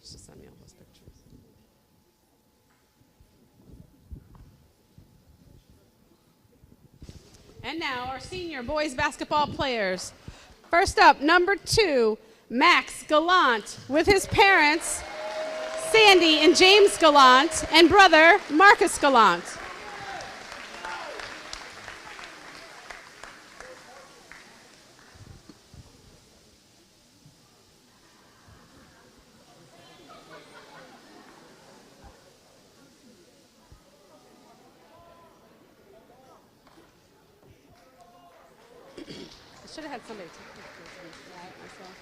much to send me all those pictures. And now our senior boys basketball players. First up, number 2, Max Gallant, with his parents, Sandy and James Gallant, and brother, Marcus Gallant. I should have had somebody take pictures of that myself.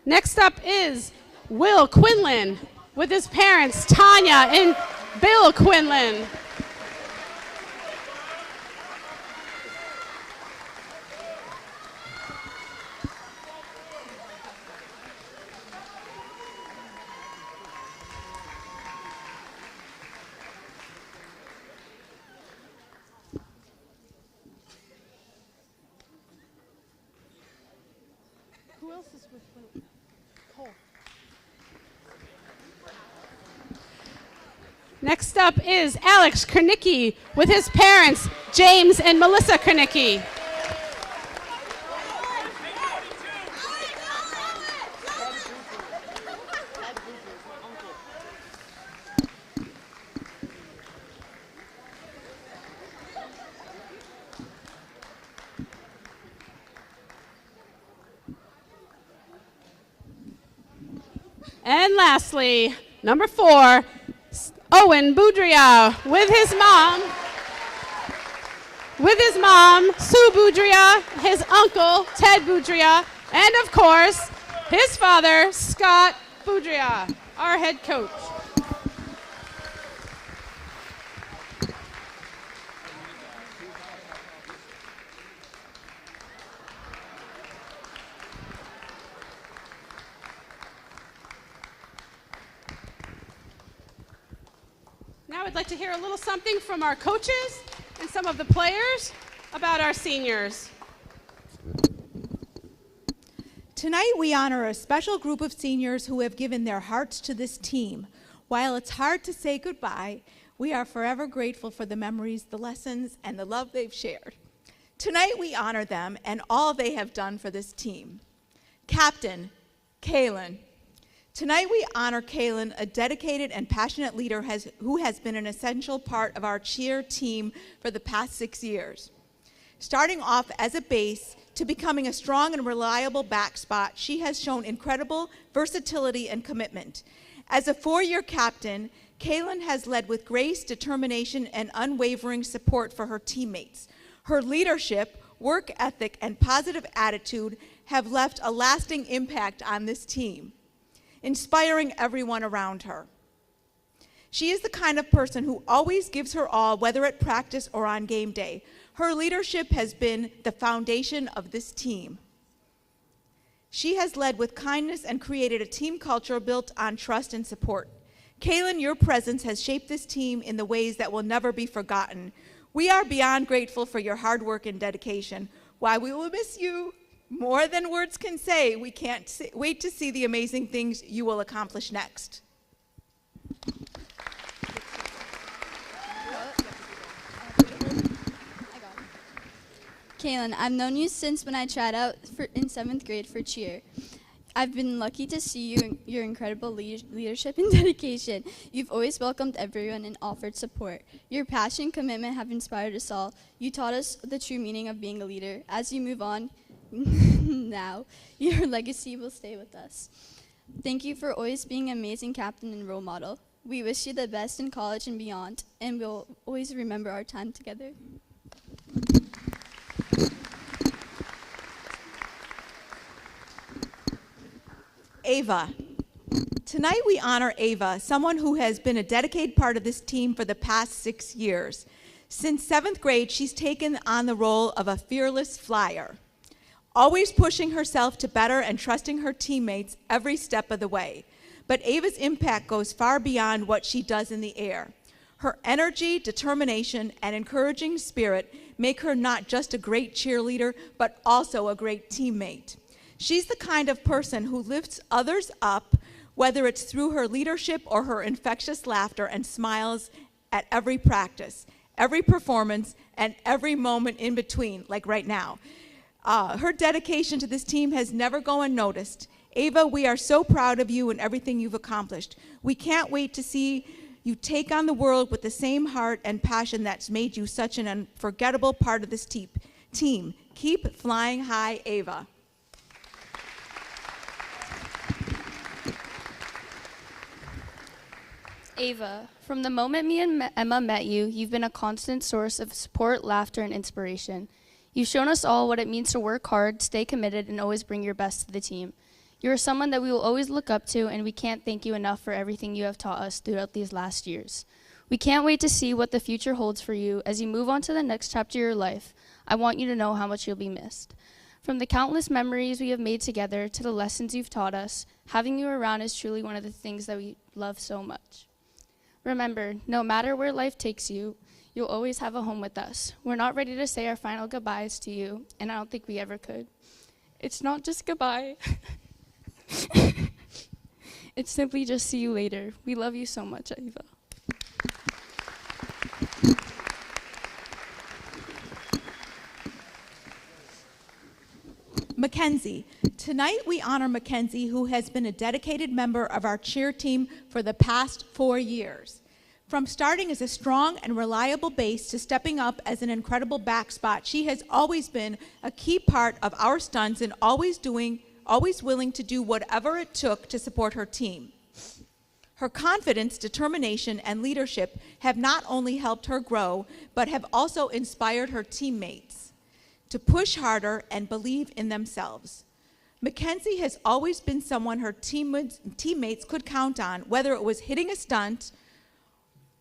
Next up is Will Quinlan with his parents, Tanya and Bill Quinlan. Who else is with Will? Cole. Next up is Alex Kernicki with his parents, James and Melissa Kernicki. And lastly, number 4, Owen Boudria with his mom, Sue Boudria, his uncle, Ted Boudria, and of course, his father, Scott Boudria, our head coach. Now I'd like to hear a little something from our coaches and some of the players about our seniors. Tonight we honor a special group of seniors who have given their hearts to this team. While it's hard to say goodbye, we are forever grateful for the memories, the lessons, and the love they've shared. Tonight we honor them and all they have done for this team. Captain, Kaylin. Tonight we honor Kaylin, a dedicated and passionate leader who has been an essential part of our cheer team for the past 6 years. Starting off as a base to becoming a strong and reliable back spot, she has shown incredible versatility and commitment. As a 4-year captain, Kaylin has led with grace, determination, and unwavering support for her teammates. Her leadership, work ethic, and positive attitude have left a lasting impact on this team, inspiring everyone around her. She is the kind of person who always gives her all, whether at practice or on game day. Her leadership has been the foundation of this team. She has led with kindness and created a team culture built on trust and support. Kaylin, your presence has shaped this team in the ways that will never be forgotten. We are beyond grateful for your hard work and dedication. While we will miss you more than words can say, we can't wait to see the amazing things you will accomplish next. Kaylin, I've known you since when I tried out in 7th grade for cheer. I've been lucky to see your incredible leadership and dedication. You've always welcomed everyone and offered support. Your passion and commitment have inspired us all. You taught us the true meaning of being a leader. As you move on now, your legacy will stay with us. Thank you for always being an amazing captain and role model. We wish you the best in college and beyond, and we'll always remember our time together. Ava. Tonight we honor Ava, someone who has been a dedicated part of this team for the past 6 years. Since 7th grade, she's taken on the role of a fearless flyer, always pushing herself to better and trusting her teammates every step of the way. But Ava's impact goes far beyond what she does in the air. Her energy, determination, and encouraging spirit make her not just a great cheerleader, but also a great teammate. She's the kind of person who lifts others up, whether it's through her leadership or her infectious laughter and smiles at every practice, every performance, and every moment in between, like right now. Her dedication to this team has never gone unnoticed. Ava, we are so proud of you and everything you've accomplished. We can't wait to see you take on the world with the same heart and passion that's made you such an unforgettable part of this team. Keep flying high, Ava. Ava, from the moment me and Emma met you, you've been a constant source of support, laughter, and inspiration. You've shown us all what it means to work hard, stay committed, and always bring your best to the team. You are someone that we will always look up to, and we can't thank you enough for everything you have taught us throughout these last years. We can't wait to see what the future holds for you as you move on to the next chapter of your life. I want you to know how much you'll be missed. From the countless memories we have made together to the lessons you've taught us, having you around is truly one of the things that we love so much. Remember, no matter where life takes you, you'll always have a home with us. We're not ready to say our final goodbyes to you, and I don't think we ever could. It's not just goodbye. It's simply just see you later. We love you so much, Ava. Mackenzie. Tonight we honor Mackenzie, who has been a dedicated member of our cheer team for the past 4 years. From starting as a strong and reliable base to stepping up as an incredible back spot, she has always been a key part of our stunts and always willing to do whatever it took to support her team. Her confidence, determination, and leadership have not only helped her grow, but have also inspired her teammates to push harder and believe in themselves. Mackenzie has always been someone her teammates could count on, whether it was hitting a stunt,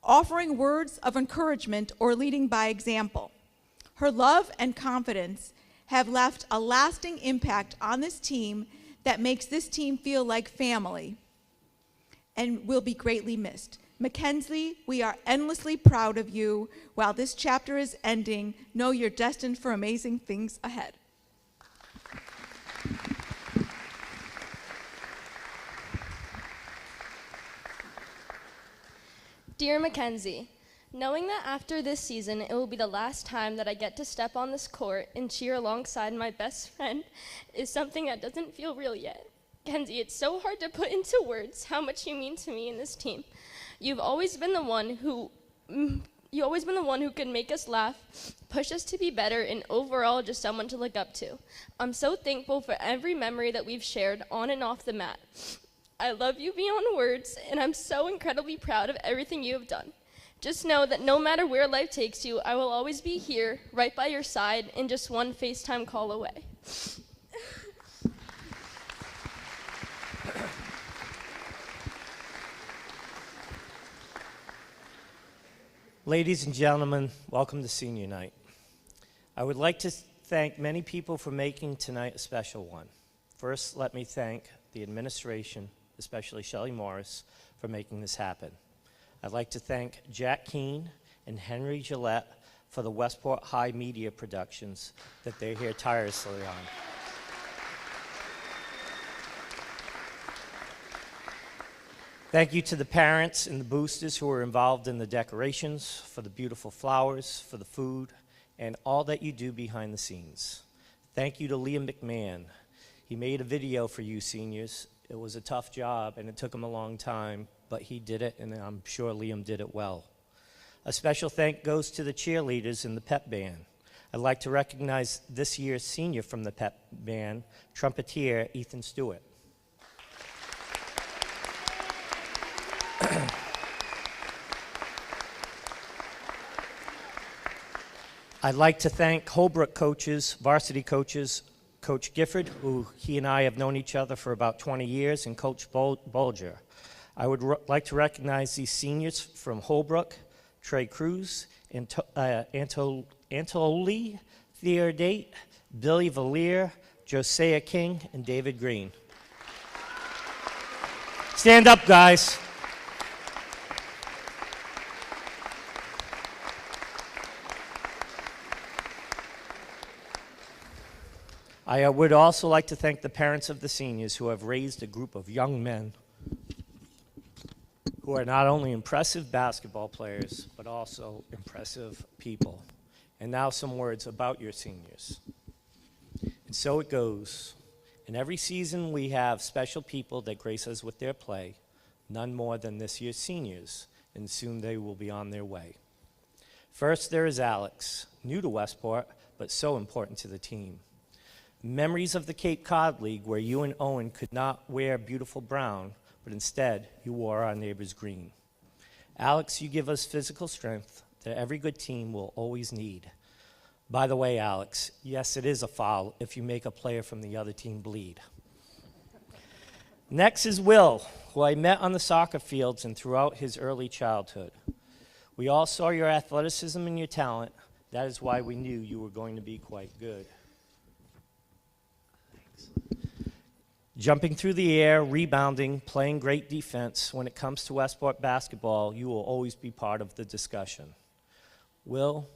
offering words of encouragement, or leading by example. Her love and confidence have left a lasting impact on this team that makes this team feel like family and will be greatly missed. Mackenzie, we are endlessly proud of you. While this chapter is ending, know you're destined for amazing things ahead. Dear Mackenzie, knowing that after this season it will be the last time that I get to step on this court and cheer alongside my best friend is something that doesn't feel real yet. Mackenzie, it's so hard to put into words how much you mean to me and this team. You've always been the one who can make us laugh, push us to be better, and overall just someone to look up to. I'm so thankful for every memory that we've shared on and off the mat. I love you beyond words, and I'm so incredibly proud of everything you have done. Just know that no matter where life takes you, I will always be here, right by your side, and just one FaceTime call away. Ladies and gentlemen, welcome to Senior Night. I would like to thank many people for making tonight a special one. First, let me thank the administration, especially Shelley Morris, for making this happen. I'd like to thank Jack Keene and Henry Gillette for the Westport High Media Productions that they're here tirelessly on. Thank you to the parents and the boosters who were involved in the decorations, for the beautiful flowers, for the food, and all that you do behind the scenes. Thank you to Liam McMahon. He made a video for you seniors. It was a tough job, and it took him a long time, but he did it, and I'm sure Liam did it well. A special thank goes to the cheerleaders in the pep band. I'd like to recognize this year's senior from the pep band, trumpeter Ethan Stewart. I'd like to thank Holbrook coaches, varsity coaches, Coach Gifford, who he and I have known each other for about 20 years, and Coach Bolger. I would like to recognize these seniors from Holbrook, Trey Cruz, Antoli Theodate, Billy Valier, Josiah King, and David Green. Stand up, guys. I would also like to thank the parents of the seniors who have raised a group of young men who are not only impressive basketball players, but also impressive people. And now some words about your seniors. And so it goes. In every season, we have special people that grace us with their play, none more than this year's seniors, and soon they will be on their way. First, there is Alex, new to Westport, but so important to the team. Memories of the Cape Cod League, where you and Owen could not wear beautiful brown, but instead you wore our neighbor's green. Alex, you give us physical strength that every good team will always need. By the way, Alex, yes, it is a foul if you make a player from the other team bleed. Next is Will, who I met on the soccer fields and throughout his early childhood. We all saw your athleticism and your talent. That is why we knew you were going to be quite good. Jumping through the air, rebounding, playing great defense, when it comes to Westport basketball, you will always be part of the discussion. Will,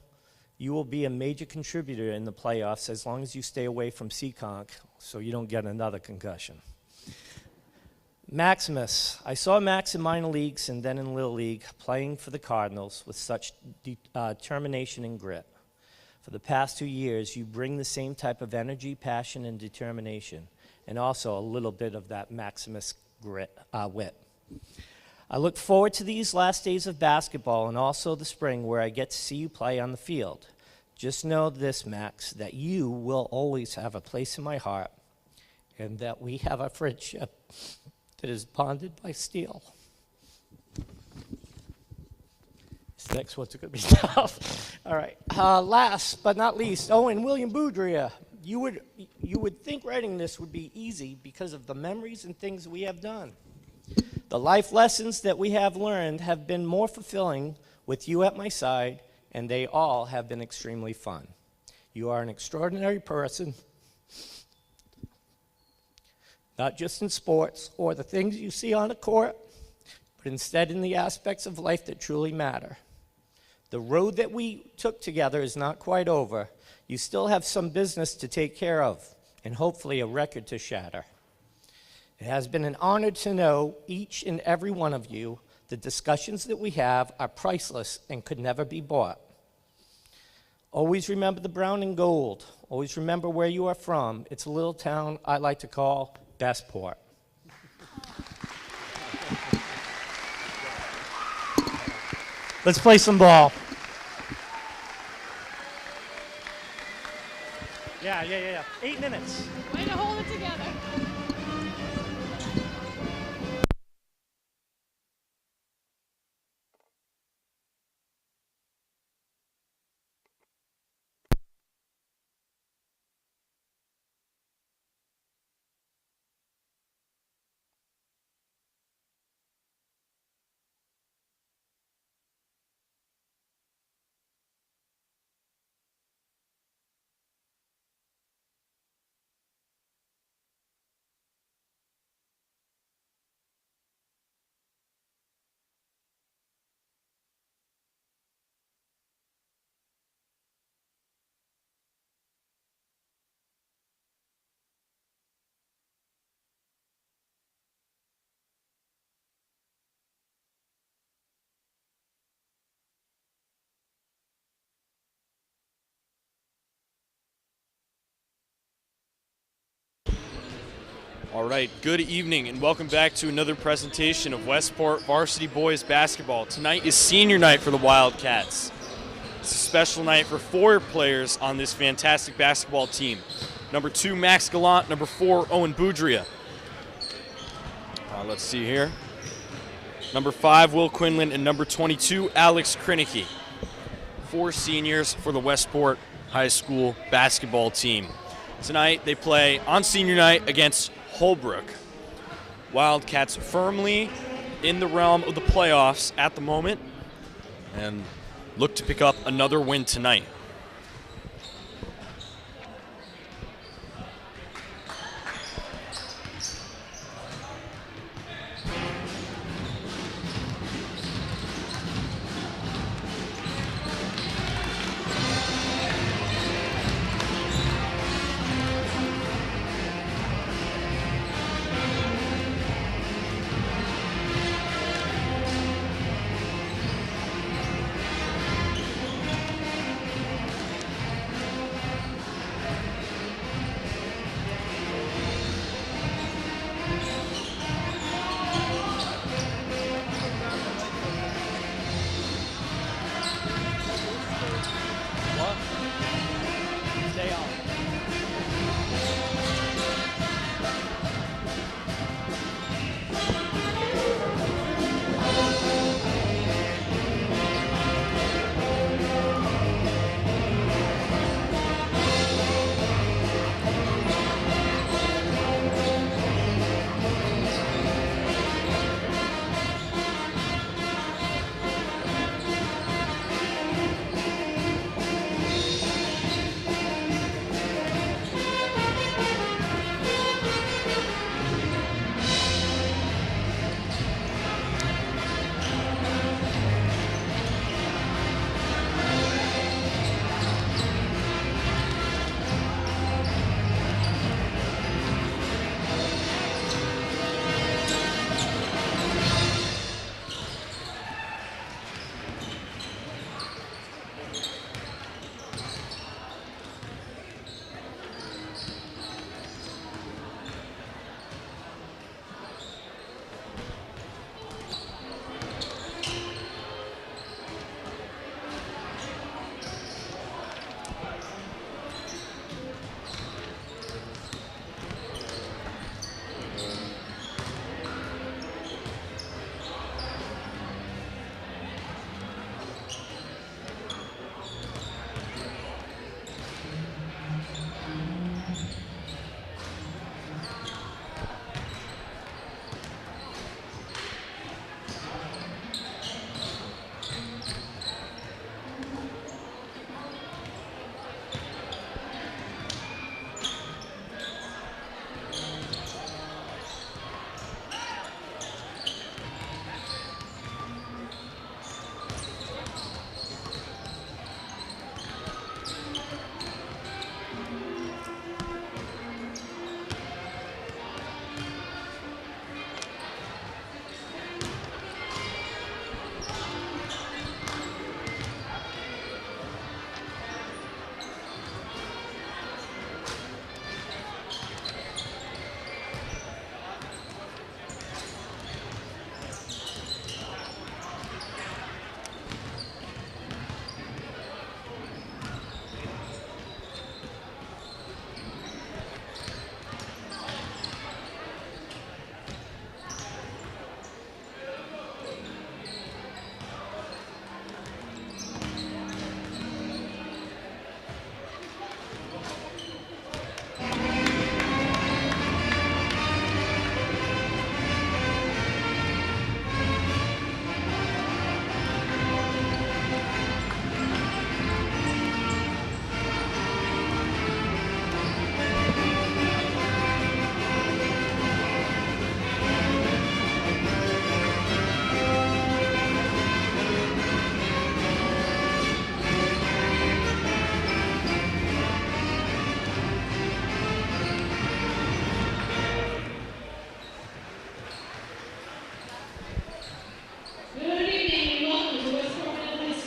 you will be a major contributor in the playoffs as long as you stay away from Seekonk so you don't get another concussion. Maximus, I saw Max in minor leagues and then in Little League playing for the Cardinals with such determination and grit. For the past 2 years, you bring the same type of energy, passion, and determination, and also a little bit of that Maximus wit. I look forward to these last days of basketball and also the spring where I get to see you play on the field. Just know this, Max, that you will always have a place in my heart and that we have a friendship that is bonded by steel. This next one's going to be tough. All right. Last but not least, Owen William Boudria. You would think writing this would be easy because of the memories and things we have done. The life lessons that we have learned have been more fulfilling with you at my side, and they all have been extremely fun. You are an extraordinary person, not just in sports or the things you see on a court, but instead in the aspects of life that truly matter. The road that we took together is not quite over. You still have some business to take care of, and hopefully a record to shatter. It has been an honor to know each and every one of you. The discussions that we have are priceless and could never be bought. Always remember the brown and gold. Always remember where you are from. It's a little town I like to call Bestport. Let's play some ball. Yeah. 8 minutes. Way to hold it together. All right, good evening and welcome back to another presentation of Westport Varsity Boys Basketball. Tonight is senior night for the Wildcats. It's a special night for 4 players on this fantastic basketball team. Number 2, Max Gallant. Number 4, Owen Boudria. Let's see here. Number 5, Will Quinlan, and number 22, Alex Krinicki. 4 seniors for the Westport High School basketball team. Tonight they play on senior night against Holbrook. Wildcats firmly in the realm of the playoffs at the moment and look to pick up another win tonight.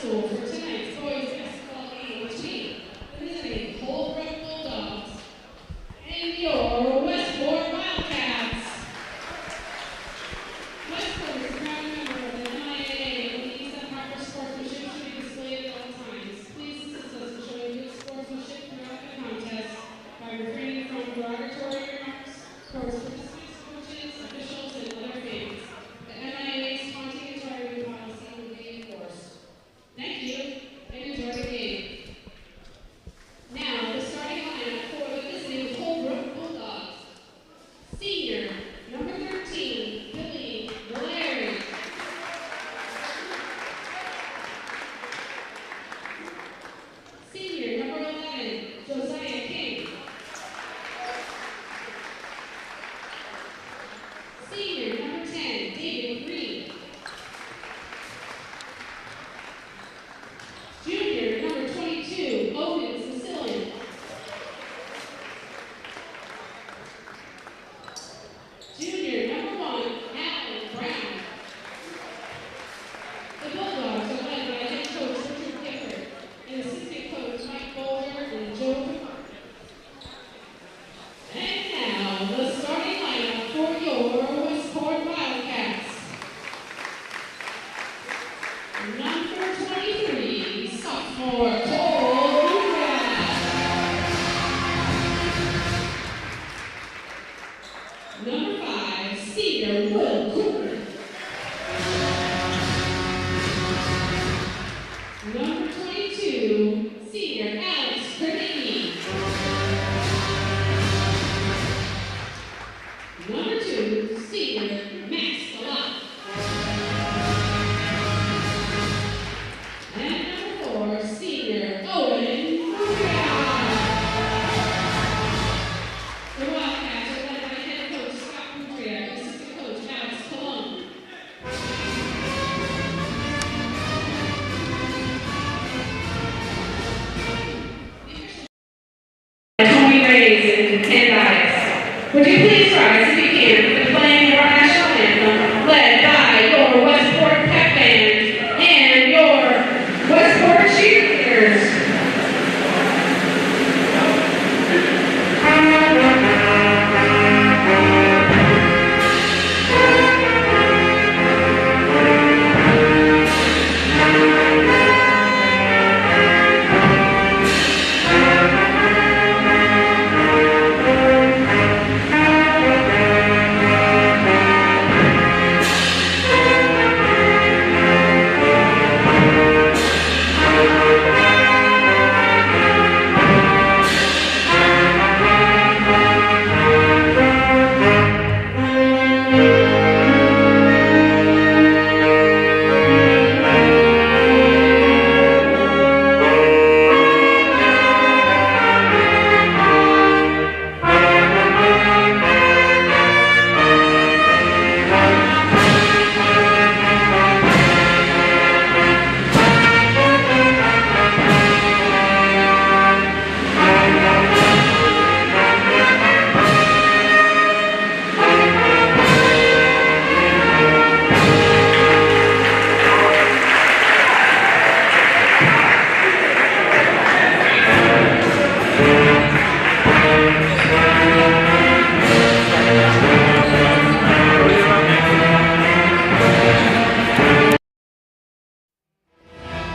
school for tonight's boys basketball game between the visiting Holbrook Bulldogs and your Westport Wildcats. Westport is a proud member of the MIAA and believes that proper sportsmanship should be displayed at all times. Please assist us in showing good sportsmanship throughout the contest by refraining from derogatory remarks towards participants, coaches, officials, and other fans. The MIAA's taunting and targeting policy will be enforced. Thank you, and enjoy the game. Now, the starting lineup for the visiting Holbrook Bulldogs. Senior, number 13, Billy Larry. Senior, number 11, Josiah King. Senior, number 10, David Green. Junior, number 22, Owen Sicilian. Junior, number 1, Alan Brown. The Bulldogs are led by head coach Richard Gifford and assistant coach Mike Bowler and Joe Picard. And now, the starting lineup for your Westport Wildcats. Number 23, sophomore Cole Brad. Number 5, senior Will Cooper. Number 22, senior Alex Carnegie. Number 2, senior Max Galat. And number 4, senior Owen Brown. The Wildcats are led by head coach Scott Boutria and assistant coach Alex Colon. Tony Reyes and Ken Bias. Would you please rise if you can for the playing of our national anthem, led by your Westport Pep Band and your Westport Cheerleaders.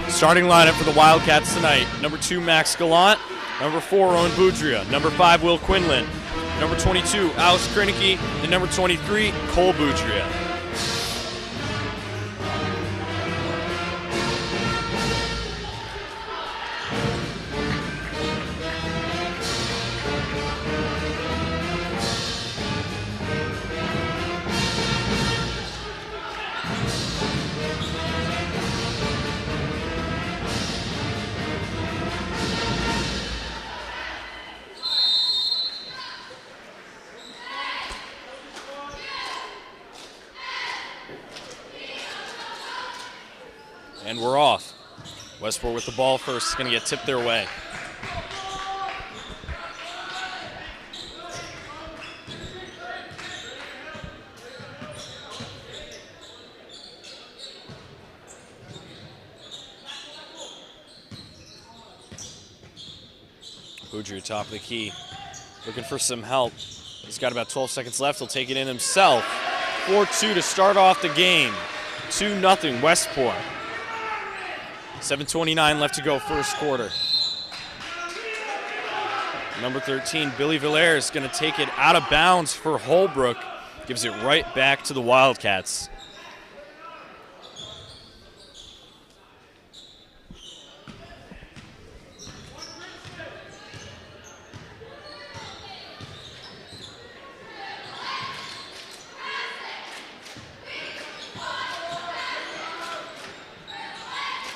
Starting lineup for the Wildcats tonight: number 2, Max Gallant; number 4, Owen Boudria; number 5, Will Quinlan; number 22, Alex Krinicki; and number 23, Cole Boudria. And we're off. Westport with the ball first. It's going to get tipped their way. Boudreau, top of the key, looking for some help. He's got about 12 seconds left. He'll take it in himself. 4-2 to start off the game. 2-0 Westport. 7:29 left to go, first quarter. Number 13, Billy Villar, is going to take it out of bounds for Holbrook. Gives it right back to the Wildcats.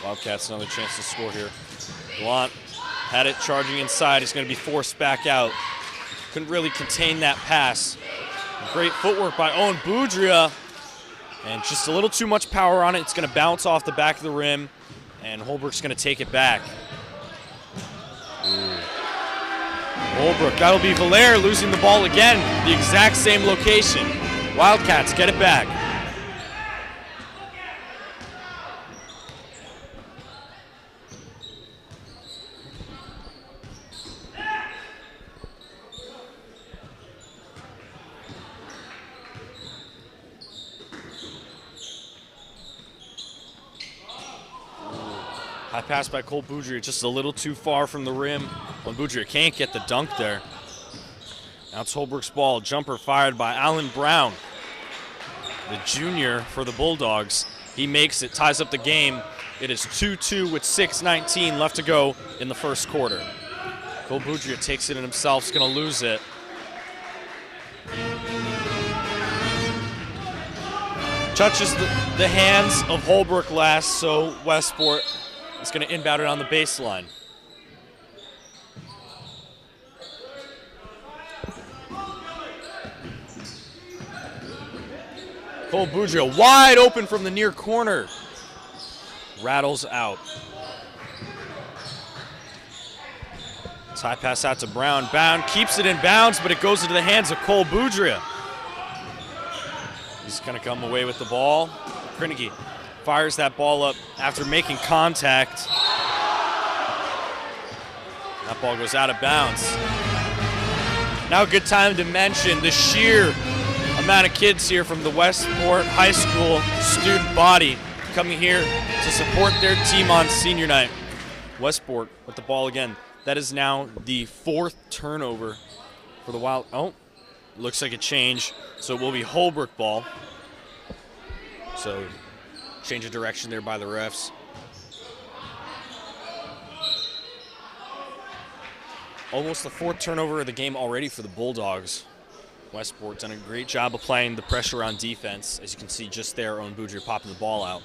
Wildcats another chance to score here. Gallant had it charging inside. He's going to be forced back out. Couldn't really contain that pass. Great footwork by Owen Boudreau. And just a little too much power on it. It's going to bounce off the back of the rim. And Holbrook's going to take it back. Ooh. Holbrook, that'll be Villar losing the ball again. The exact same location. Wildcats get it back. High pass by Cole Boudreau, just a little too far from the rim. When Boudreau can't get the dunk there. Now it's Holbrook's ball. Jumper fired by Alan Brown, the junior for the Bulldogs. He makes it, ties up the game. It is 2-2 with 6:19 left to go in the first quarter. Cole Boudreau takes it in himself, is going to lose it. Touches the hands of Holbrook last, so Westport is going to inbound it on the baseline. Cole Boudreau wide open from the near corner. Rattles out. High pass out to Brown. Brown keeps it in bounds, but it goes into the hands of Cole Boudreau. He's going to come away with the ball. Krinicky fires that ball up after making contact. That ball goes out of bounds. Now a good time to mention the sheer amount of kids here from the Westport High School student body coming here to support their team on senior night. Westport with the ball again. That is now the fourth turnover for the Wild. Oh, looks like a change. So it will be Holbrook ball. So change of direction there by the refs. Almost the fourth turnover of the game already for the Bulldogs. Westport done a great job applying the pressure on defense. As you can see just there, Owen Boudreau popping the ball out.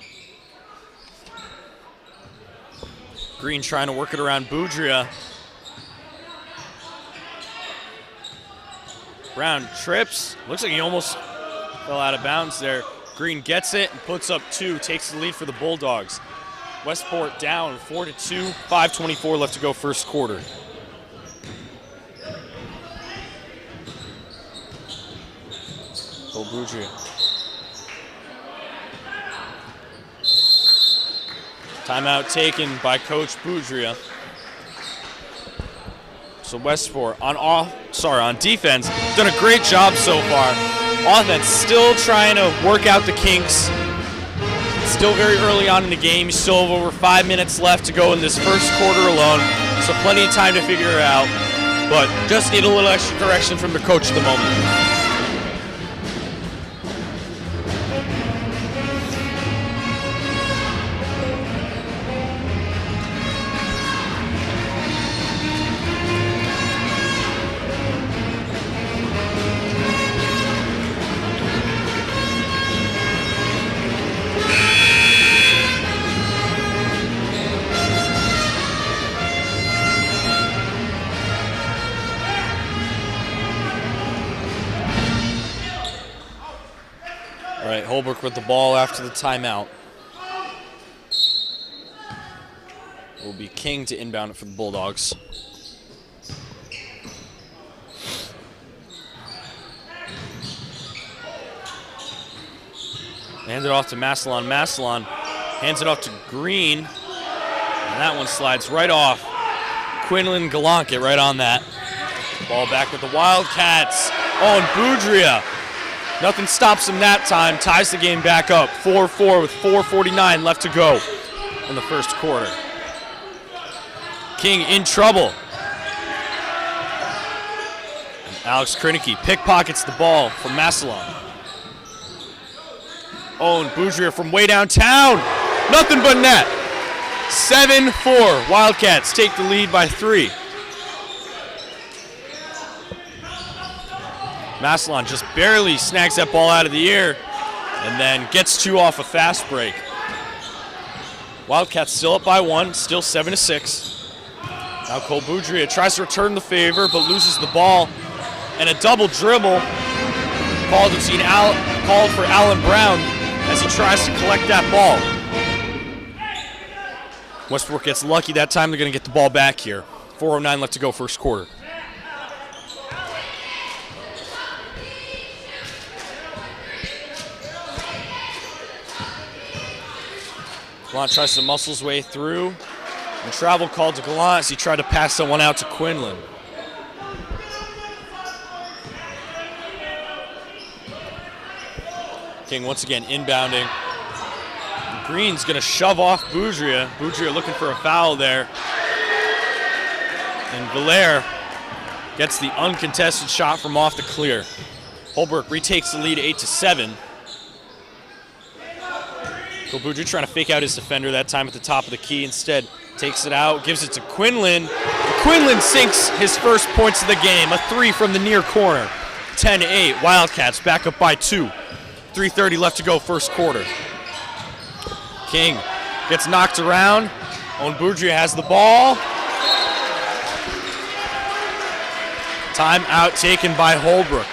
Green trying to work it around Boudreau. Brown trips. Looks like he almost fell out of bounds there. Green gets it and puts up two, takes the lead for the Bulldogs. Westport down 4-2, 5:24 left to go first quarter. Cole Boudreau. Timeout taken by Coach Boudreau. So Westport on defense, done a great job so far. Offense still trying to work out the kinks. Still very early on in the game. You still have over 5 minutes left to go in this first quarter alone. So plenty of time to figure it out. But just need a little extra direction from the coach at the moment. Holbrook with the ball after the timeout. It will be King to inbound it for the Bulldogs. Hand it off to Massillon. Massillon hands it off to Green. And that one slides right off. Quinlan Gallant get right on that. Ball back with the Wildcats. Oh, and Boudria. Nothing stops him that time. Ties the game back up. 4-4 with 4:49 left to go in the first quarter. King in trouble. And Alex Krinicki pickpockets the ball from Massillon. Oh, and Boudria from way downtown. Nothing but net. 7-4. Wildcats take the lead by 3. Massillon just barely snags that ball out of the air and then gets 2 off a fast break. Wildcats still up by 1, still 7-6. Now Cole Boudria tries to return the favor but loses the ball. And a double dribble called for Alan Brown as he tries to collect that ball. Westbrook gets lucky that time. They're going to get the ball back here. 4:09 left to go first quarter. Gallant tries to muscle his way through. And travel called to Gallant as he tried to pass someone out to Quinlan. King once again inbounding. Green's going to shove off Boudria. Boudria looking for a foul there. And Valaire gets the uncontested shot from off the clear. Holbrook retakes the lead 8-7. Boudria trying to fake out his defender that time at the top of the key. Instead, takes it out, gives it to Quinlan. Quinlan sinks his first points of the game. A 3 from the near corner. 10-8. Wildcats back up by 2. 3:30 left to go first quarter. King gets knocked around. Owen Boudria has the ball. Timeout taken by Holbrook.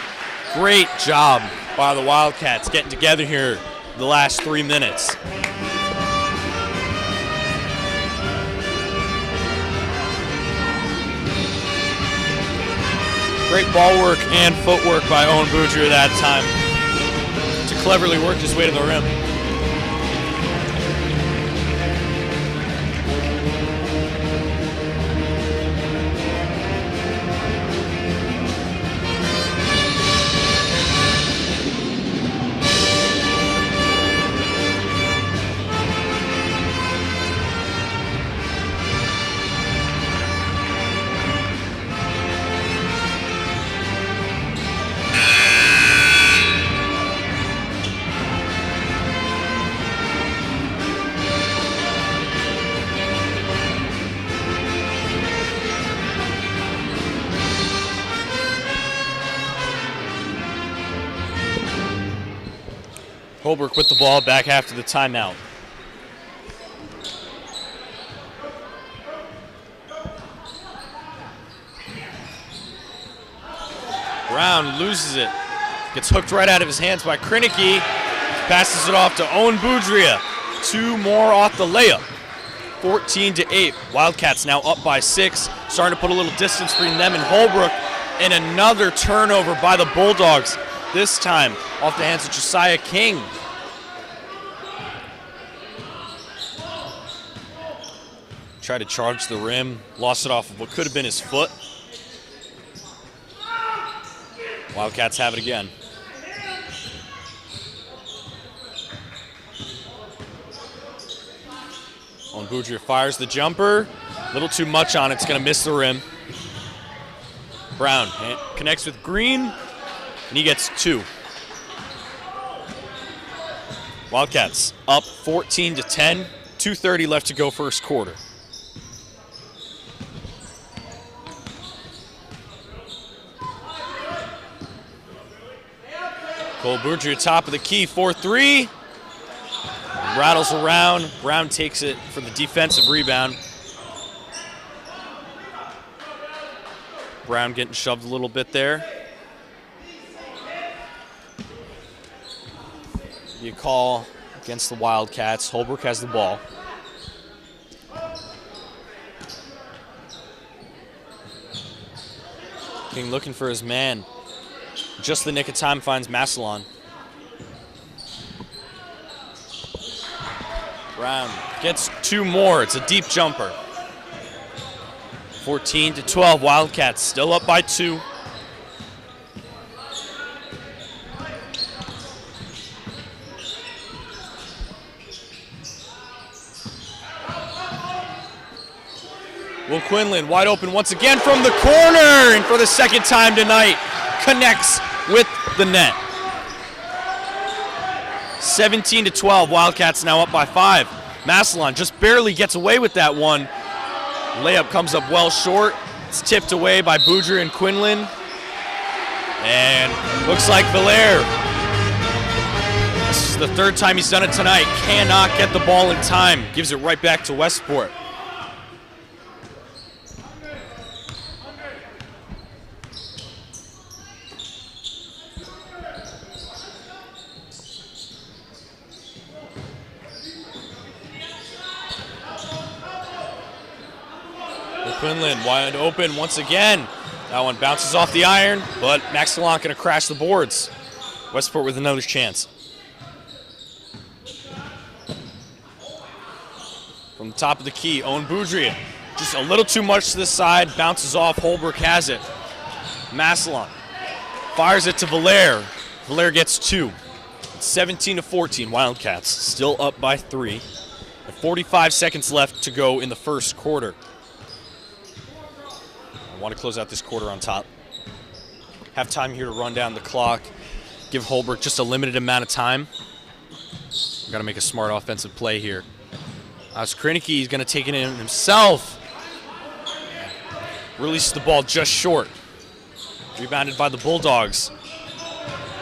Great job by the Wildcats getting together here the last 3 minutes. Great ball work and footwork by Owen Boudria that time to cleverly work his way to the rim. Holbrook with the ball back after the timeout. Brown loses it. Gets hooked right out of his hands by Krinicki. Passes it off to Owen Boudria. 2 more off the layup. 14-8. Wildcats now up by 6. Starting to put a little distance between them and Holbrook. And another turnover by the Bulldogs. This time off the hands of Josiah King. Tried to charge the rim, lost it off of what could have been his foot. Wildcats have it again. Owen Boudria fires the jumper. A little too much on it, it's going to miss the rim. Brown connects with Green, and he gets 2. Wildcats up 14-10, 2:30 left to go first quarter. Cole Boudria, top of the key, 4-3. Rattles around. Brown takes it for the defensive rebound. Brown getting shoved a little bit there. You call against the Wildcats. Holbrook has the ball. King looking for his man. Just the nick of time finds Massillon. Brown gets 2 more. It's a deep jumper. 14-12, Wildcats still up by 2. Will Quinlan wide open once again from the corner, and for the second time tonight, connects with the net. 17-12, Wildcats now up by 5. Massillon just barely gets away with that one. Layup comes up well short. It's tipped away by Boudreaux and Quinlan. And looks like Valaire, this is the 3rd time he's done it tonight, cannot get the ball in time. Gives it right back to Westport. Quinlan wide open once again. That one bounces off the iron, but Max Gallant going to crash the boards. Westport with another chance. From the top of the key, Owen Boudreaux. Just a little too much to the side, bounces off, Holbrook has it. Massillon fires it to Valaire. Valaire gets 2. It's 17-14, Wildcats still up by 3. And 45 seconds left to go in the first quarter. I want to close out this quarter on top. Have time here to run down the clock. Give Holbrook just a limited amount of time. We've got to make a smart offensive play here. As Krinicki is going to take it in himself. Releases the ball just short. Rebounded by the Bulldogs.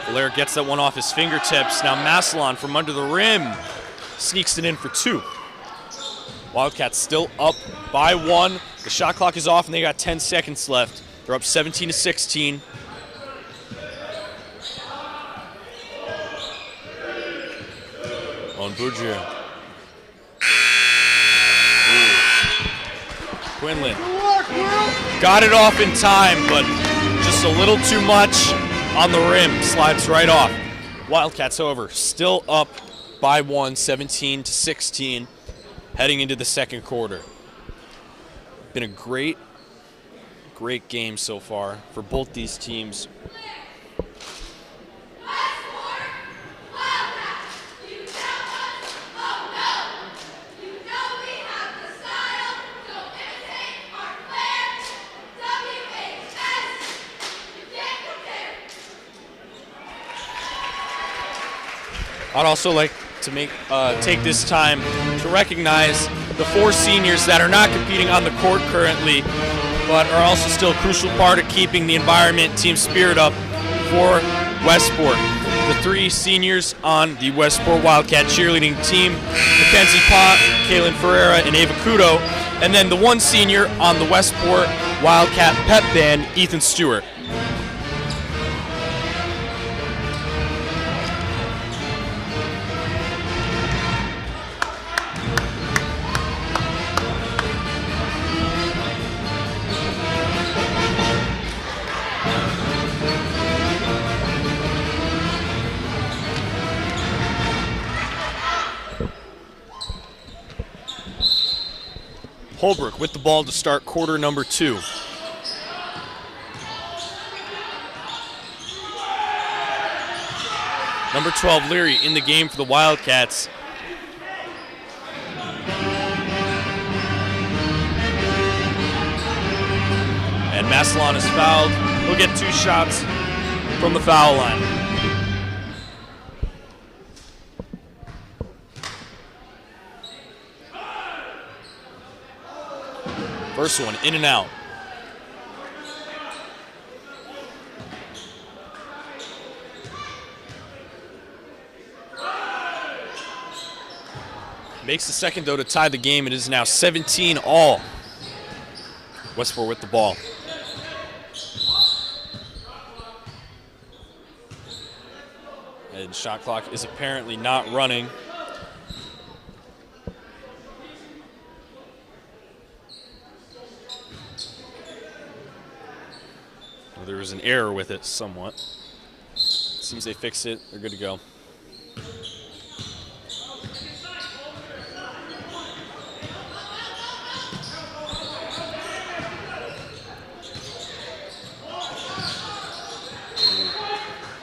Valaire gets that one off his fingertips. Now Massillon from under the rim sneaks it in for 2. Wildcats still up by 1. The shot clock is off and they got 10 seconds left. They're up 17-16. On Boudreaux. Quinlan got it off in time, but just a little too much on the rim. Slides right off. Wildcats, however, still up by 1, 17-16, heading into the second quarter. Been a great game so far for both these teams. I'd also like to take this time to recognize the 4 seniors that are not competing on the court currently, but are also still a crucial part of keeping the environment, team spirit up for Westport. The 3 seniors on the Westport Wildcat cheerleading team, Mackenzie Pott, Kaylin Ferreira, and Ava Kudo, and then the 1 senior on the Westport Wildcat pep band, Ethan Stewart. Holbrook with the ball to start quarter number 2. Number 12, Leary, in the game for the Wildcats. And Massillon is fouled. He'll get 2 shots from the foul line. First one, in and out. Makes the second, though, to tie the game. It is now 17-all. Westport with the ball. And shot clock is apparently not running. There was an error with it somewhat. Seems they fixed it. They're good to go.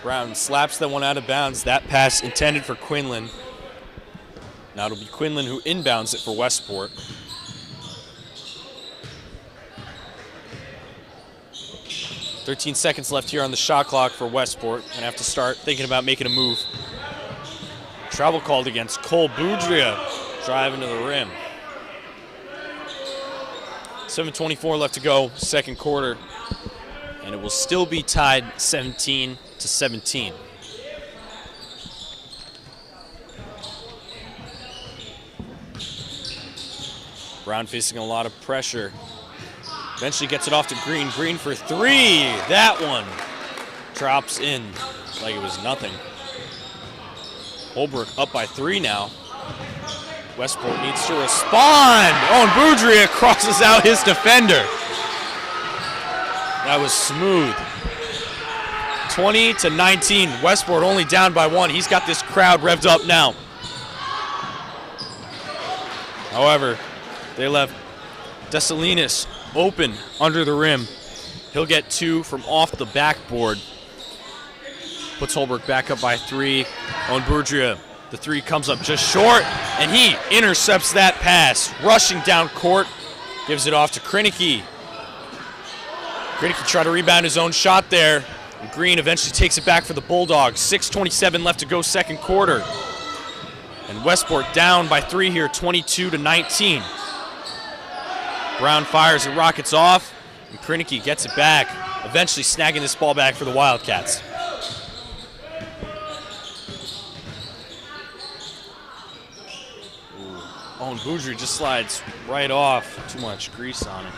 Brown slaps that one out of bounds. That pass intended for Quinlan. Now it'll be Quinlan who inbounds it for Westport. "13 seconds left here on the shot clock for Westport. Gonna have to start thinking about making a move. Travel called against Cole Boudria, driving to the rim. 7:24 left to go, second quarter, and it will still be tied 17-17. Brown facing a lot of pressure. Eventually gets it off to Green. Green for three. That one drops in like it was nothing. Holbrook up by 3 now. Westport needs to respond. Oh, and Boudria crosses out his defender. That was smooth. 20-19. Westport only down by 1. He's got this crowd revved up now. However, they left Desalinas open under the rim. He'll get 2 from off the backboard. Puts Holbrook back up by 3. On Boudria, the 3 comes up just short, and he intercepts that pass. Rushing down court, gives it off to Krinicky. Krinicky tried to rebound his own shot there. And Green eventually takes it back for the Bulldogs. 6:27 left to go, second quarter. And Westport down by 3 here, 22-19. Brown fires and rockets off, and Krinicky gets it back, eventually snagging this ball back for the Wildcats. Oh, and Boudria just slides right off. Too much grease on it.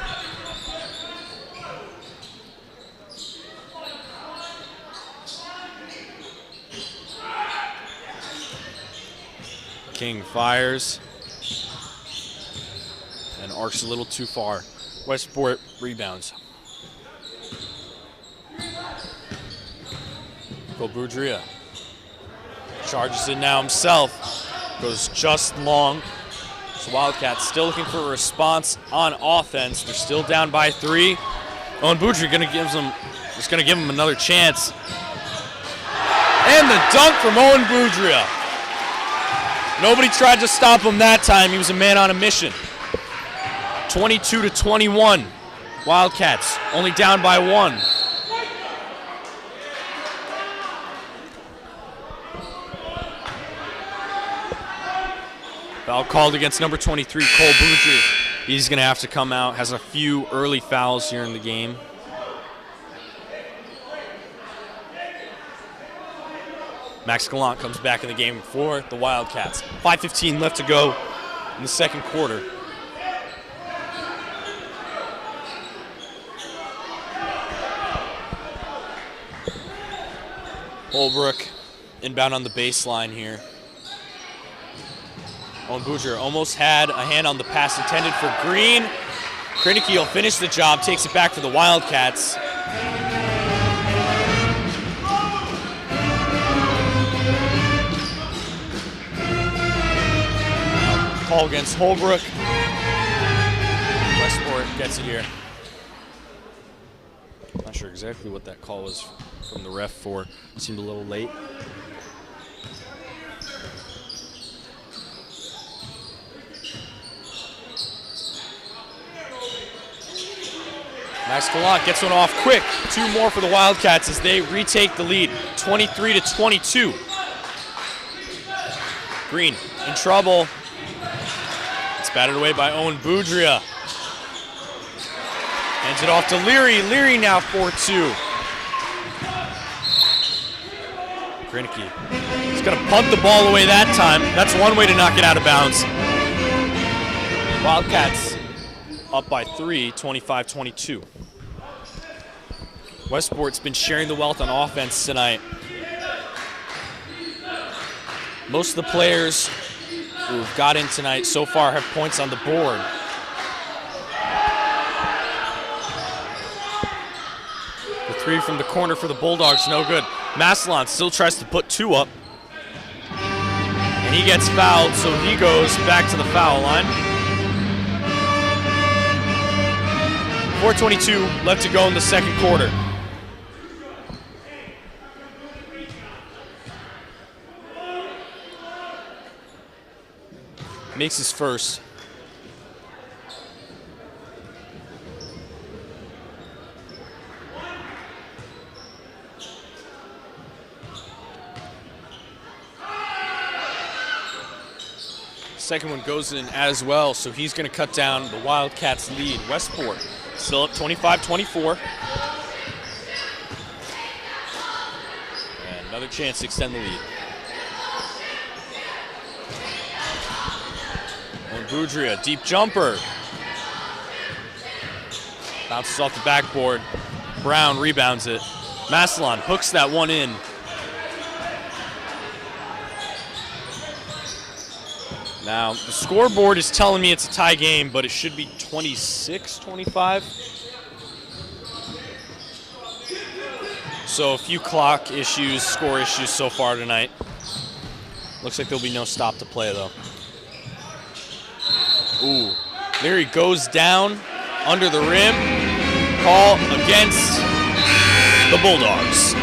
King fires and arcs a little too far. Westport rebounds. Go Boudria. Charges it now himself. Goes just long. So Wildcats still looking for a response on offense. They're still down by 3. Owen Boudria just gonna give him another chance. And the dunk from Owen Boudria. Nobody tried to stop him that time. He was a man on a mission. 22-21. Wildcats only down by 1. Foul called against number 23, Cole Boudria. He's going to have to come out. Has a few early fouls here in the game. Max Gallant comes back in the game for the Wildcats. 5:15 left to go in the second quarter. Holbrook inbound on the baseline here. Owen Boudria almost had a hand on the pass intended for Green. Krinicky will finish the job, takes it back for the Wildcats. Call against Holbrook. Westport gets it here. Not sure exactly what that call was from the ref for. It seemed a little late. Max Gallant gets one off quick. 2 more for the Wildcats as they retake the lead, 23-22. Green in trouble. It's batted away by Owen Boudria. Hands it off to Leary. Leary now 4-2. Krinicky is going to punt the ball away that time. That's one way to knock it out of bounds. Wildcats up by 3, 25-22. Westport's been sharing the wealth on offense tonight. Most of the players who've got in tonight so far have points on the board. The 3 from the corner for the Bulldogs, no good. Maslon still tries to put 2 up. And he gets fouled, so he goes back to the foul line. 4:22 left to go in the second quarter. makes his first. Second one goes in as well, so he's going to cut down the Wildcats' lead. Westport still up 25-24. And another chance to extend the lead. Boudria, deep jumper. Bounces off the backboard. Brown rebounds it. Massillon hooks that one in. Now, the scoreboard is telling me it's a tie game, but it should be 26-25. So a few clock issues, score issues so far tonight. Looks like there'll be no stop to play, though. Ooh, Leary goes down under the rim. Call against the Bulldogs.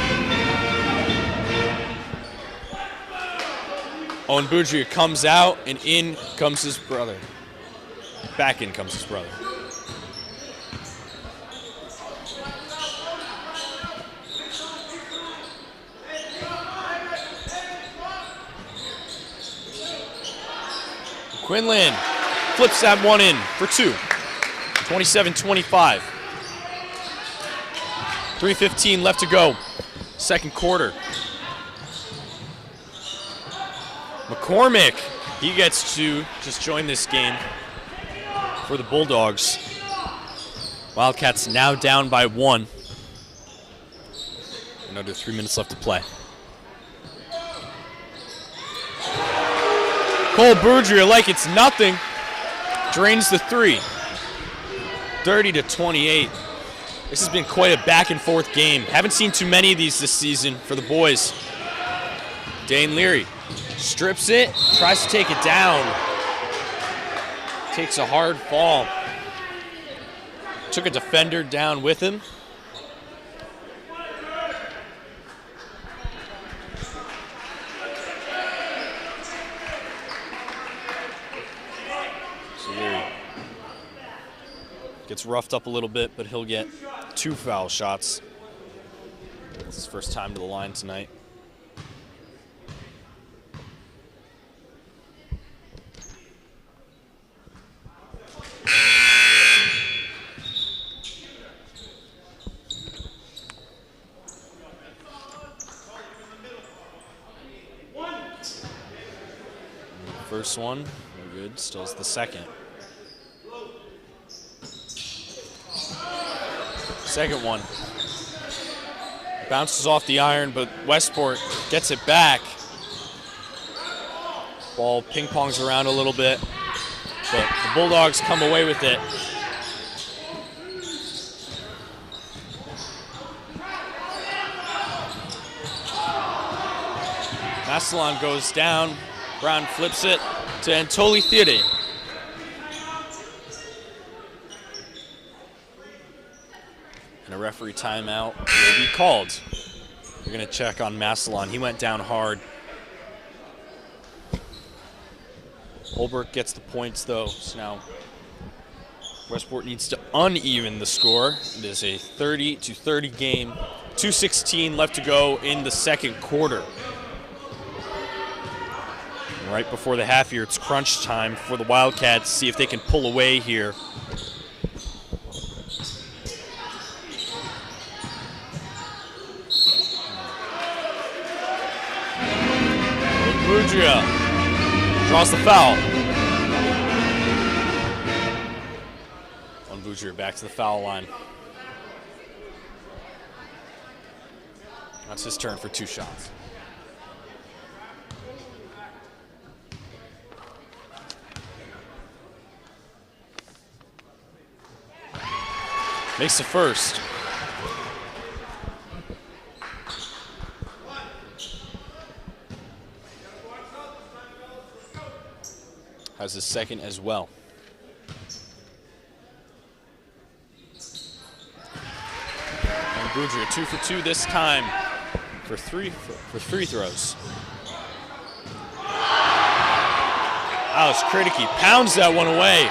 Owen Boudria comes out, and in comes his brother. Back in comes his brother. Quinlan flips that one in for two. 27-25. 3:15 left to go. Second quarter. McCormick, he gets to just join this game for the Bulldogs. Wildcats now down by one. And under 3 minutes left to play. Cole Boudria, like it's nothing, drains the three. 30-28. This has been quite a back and forth game. Haven't seen too many of these this season for the boys. Dane Leary strips it, tries to take it down. Takes a hard fall. Took a defender down with him. So Leary gets roughed up a little bit, but he'll get 2 foul shots. It's his first time to the line tonight. First one, no good. Still's the second. Second one. Bounces off the iron, but Westport gets it back. Ball ping-pongs around a little bit, but the Bulldogs come away with it. Massillon goes down. Brown flips it to Antoli Theory. And a referee timeout will be called. We're going to check on Massillon. He went down hard. Holbrook gets the points, though. So now Westport needs to uneven the score. It is a 30-30 game. 2:16 left to go in the second quarter. Right before the half here, it's crunch time for the Wildcats. See if they can pull away here. Boudria draws the foul. On Boudria back to the foul line. That's his turn for 2 shots. Makes the first. Has his second as well. And Boudria 2 for 2 this time for free throws. Alex Kriticky pounds that one away.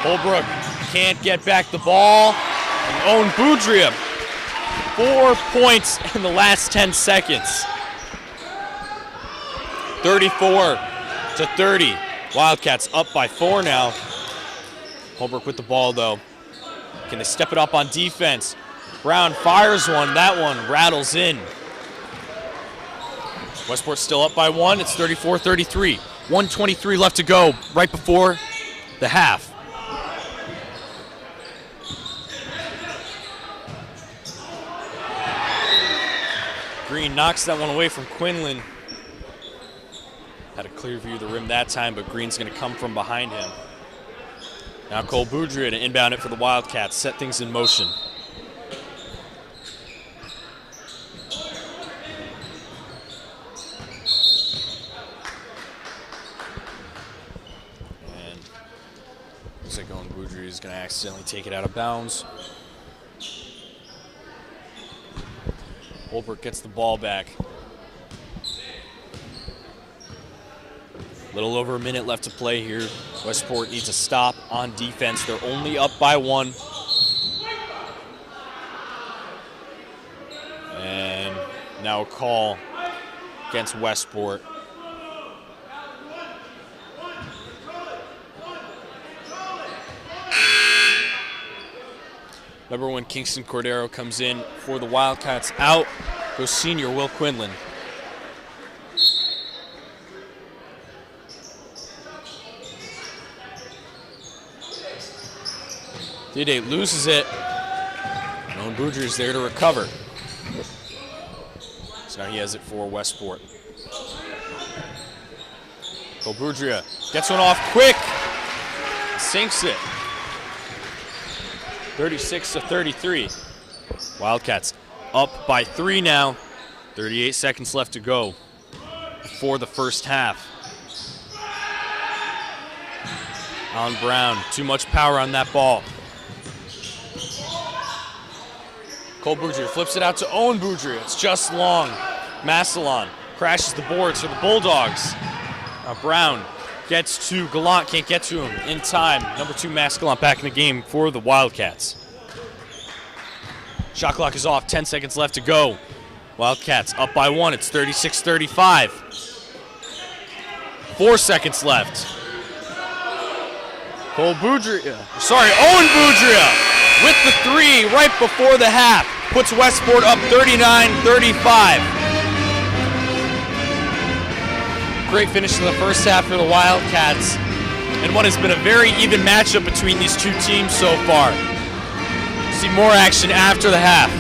Holbrook can't get back the ball. And Owen Boudria, 4 points in the last 10 seconds. 34-30. Wildcats up by 4 now. Holbrook with the ball though. Can they step it up on defense? Brown fires one. That one rattles in. Westport still up by 1. It's 34-33. 1:23 left to go right before the half. Green knocks that one away from Quinlan. Had a clear view of the rim that time, but Green's going to come from behind him. Now Cole Boudria to inbound it for the Wildcats, set things in motion. And looks like Owen Boudria is going to accidentally take it out of bounds. Holbrook gets the ball back. Little over a minute left to play here. Westport needs a stop on defense. They're only up by 1. And now a call against Westport. Number 1, Kingston Cordero comes in for the Wildcats. Out goes senior Will Quinlan. Dede loses it. Owen Boudria is there to recover. So now he has it for Westport. Cole Boudria gets one off quick. Sinks it. 36-33. Wildcats up by 3 now. 38 seconds left to go for the first half. Alan Brown, too much power on that ball. Cole Boudria flips it out to Owen Boudria. It's just long. Massillon crashes the boards for the Bulldogs. Now Brown gets to Gallant, can't get to him in time. Number 2, Max Gallant back in the game for the Wildcats. Shot clock is off, 10 seconds left to go. Wildcats up by 1, it's 36-35. 4 seconds left. Owen Boudria with the 3 right before the half. Puts Westport up 39-35. Great finish to the first half for the Wildcats, and what has been a very even matchup between these two teams so far. See more action after the half.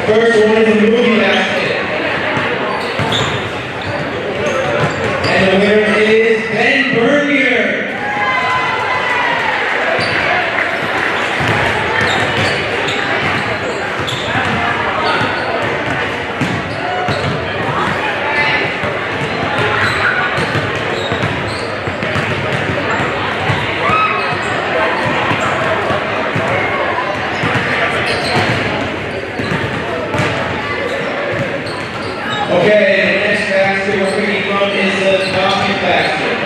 first one is a movie basket. And the winner is Ben Bernier. Okay, the next basket we're picking from is the docket basket.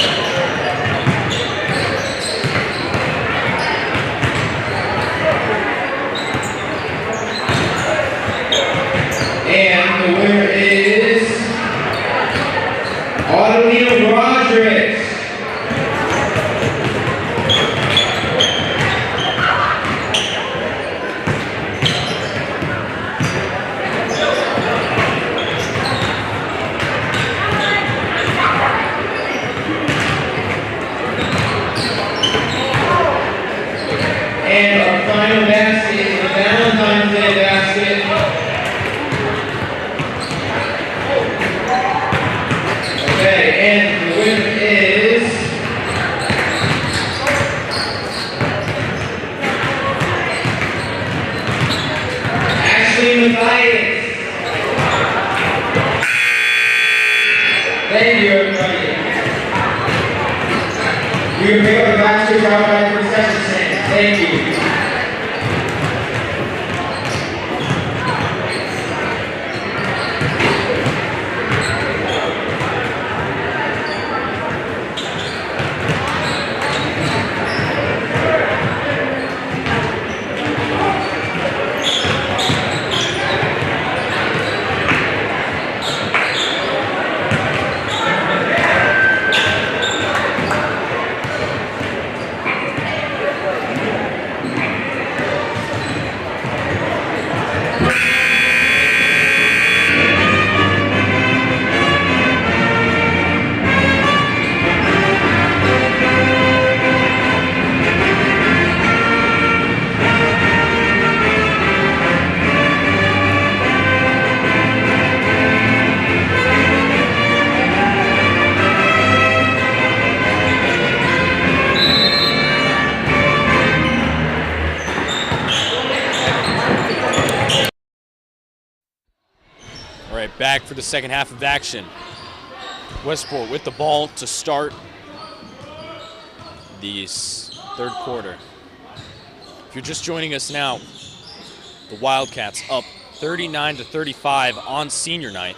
And the winner is Adelina Rodriguez. And our final basket is the Valentine's Day basket. Okay, and the winner is Ashley Mathias. Thank you, everybody. You can pick up the baskets out by the concession stand. Thank you. All right, back for the second half of action. Westport with the ball to start the third quarter. If you're just joining us now, the Wildcats up 39-35 on senior night.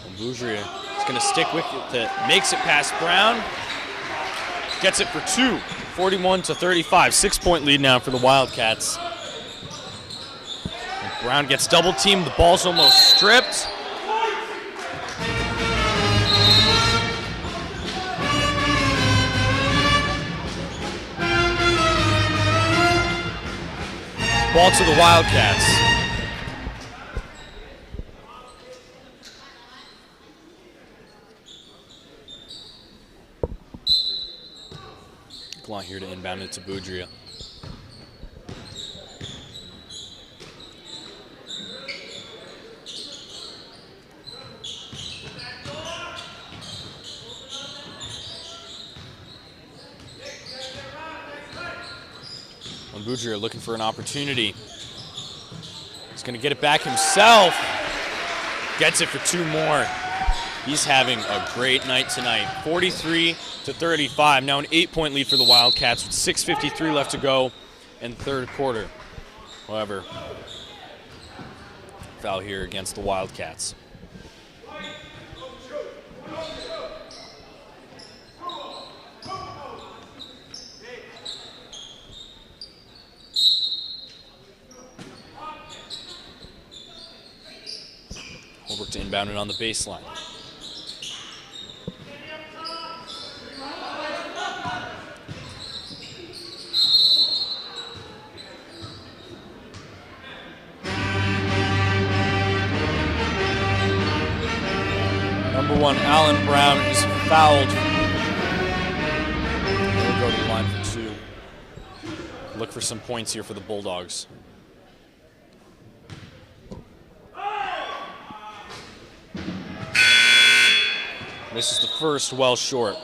And Bougria is going to stick with it, makes it past Brown, gets it for two, 41-35, 6-point lead now for the Wildcats. And Brown gets double teamed, the ball's almost stripped. Ball to the Wildcats. Glont here to inbound it to Boudria. Boudria looking for an opportunity. He's going to get it back himself. Gets it for two more. He's having a great night tonight. 43-35. Now an 8-point lead for the Wildcats with 6:53 left to go in the third quarter. However, foul here against the Wildcats. Holbrook to inbound it on the baseline. Number one, Alan Brown is fouled. He'll go to the line for two. Look for some points here for the Bulldogs. Misses the first, well short.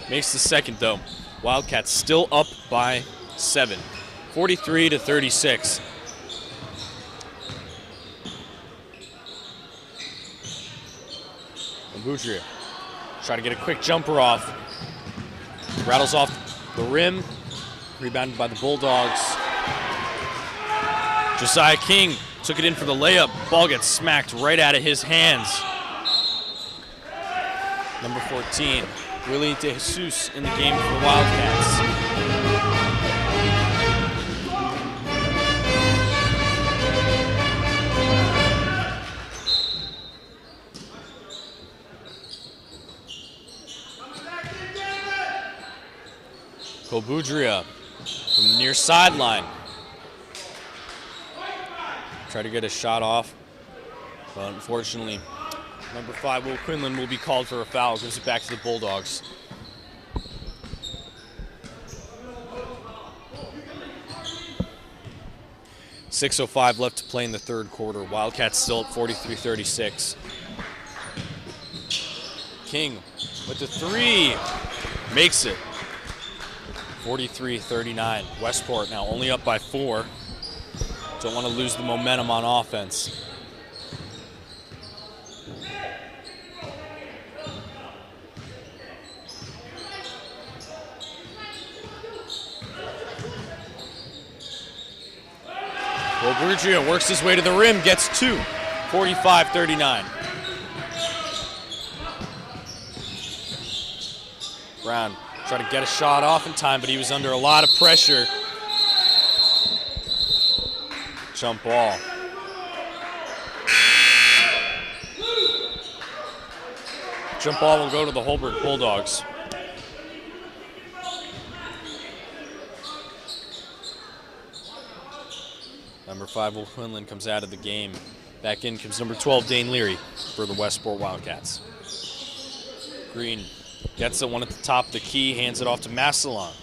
Makes the second though. Wildcats still up by 7, 43-36. Boudria try to get a quick jumper off. Rattles off the rim. Rebounded by the Bulldogs. Josiah King took it in for the layup. Ball gets smacked right out of his hands. Number 14, Willie De Jesus in the game for the Wildcats. Boudria from the near sideline. Try to get a shot off, but unfortunately, number 5, Will Quinlan, will be called for a foul. Gives it back to the Bulldogs. .6:05 left to play in the third quarter. Wildcats still at 43-36. King with the 3. Makes it. 43-39. Westport now only up by 4. Don't want to lose the momentum on offense. Boudria works his way to the rim, gets 2. 45-39. Brown tried to get a shot off in time, but he was under a lot of pressure. Jump ball. Jump ball will go to the Holbrook Bulldogs. Number 5, Will Quinlan, comes out of the game. Back in comes number 12, Dane Leary, for the Westport Wildcats. Green gets the one at the top of the key, hands it off to Massillon.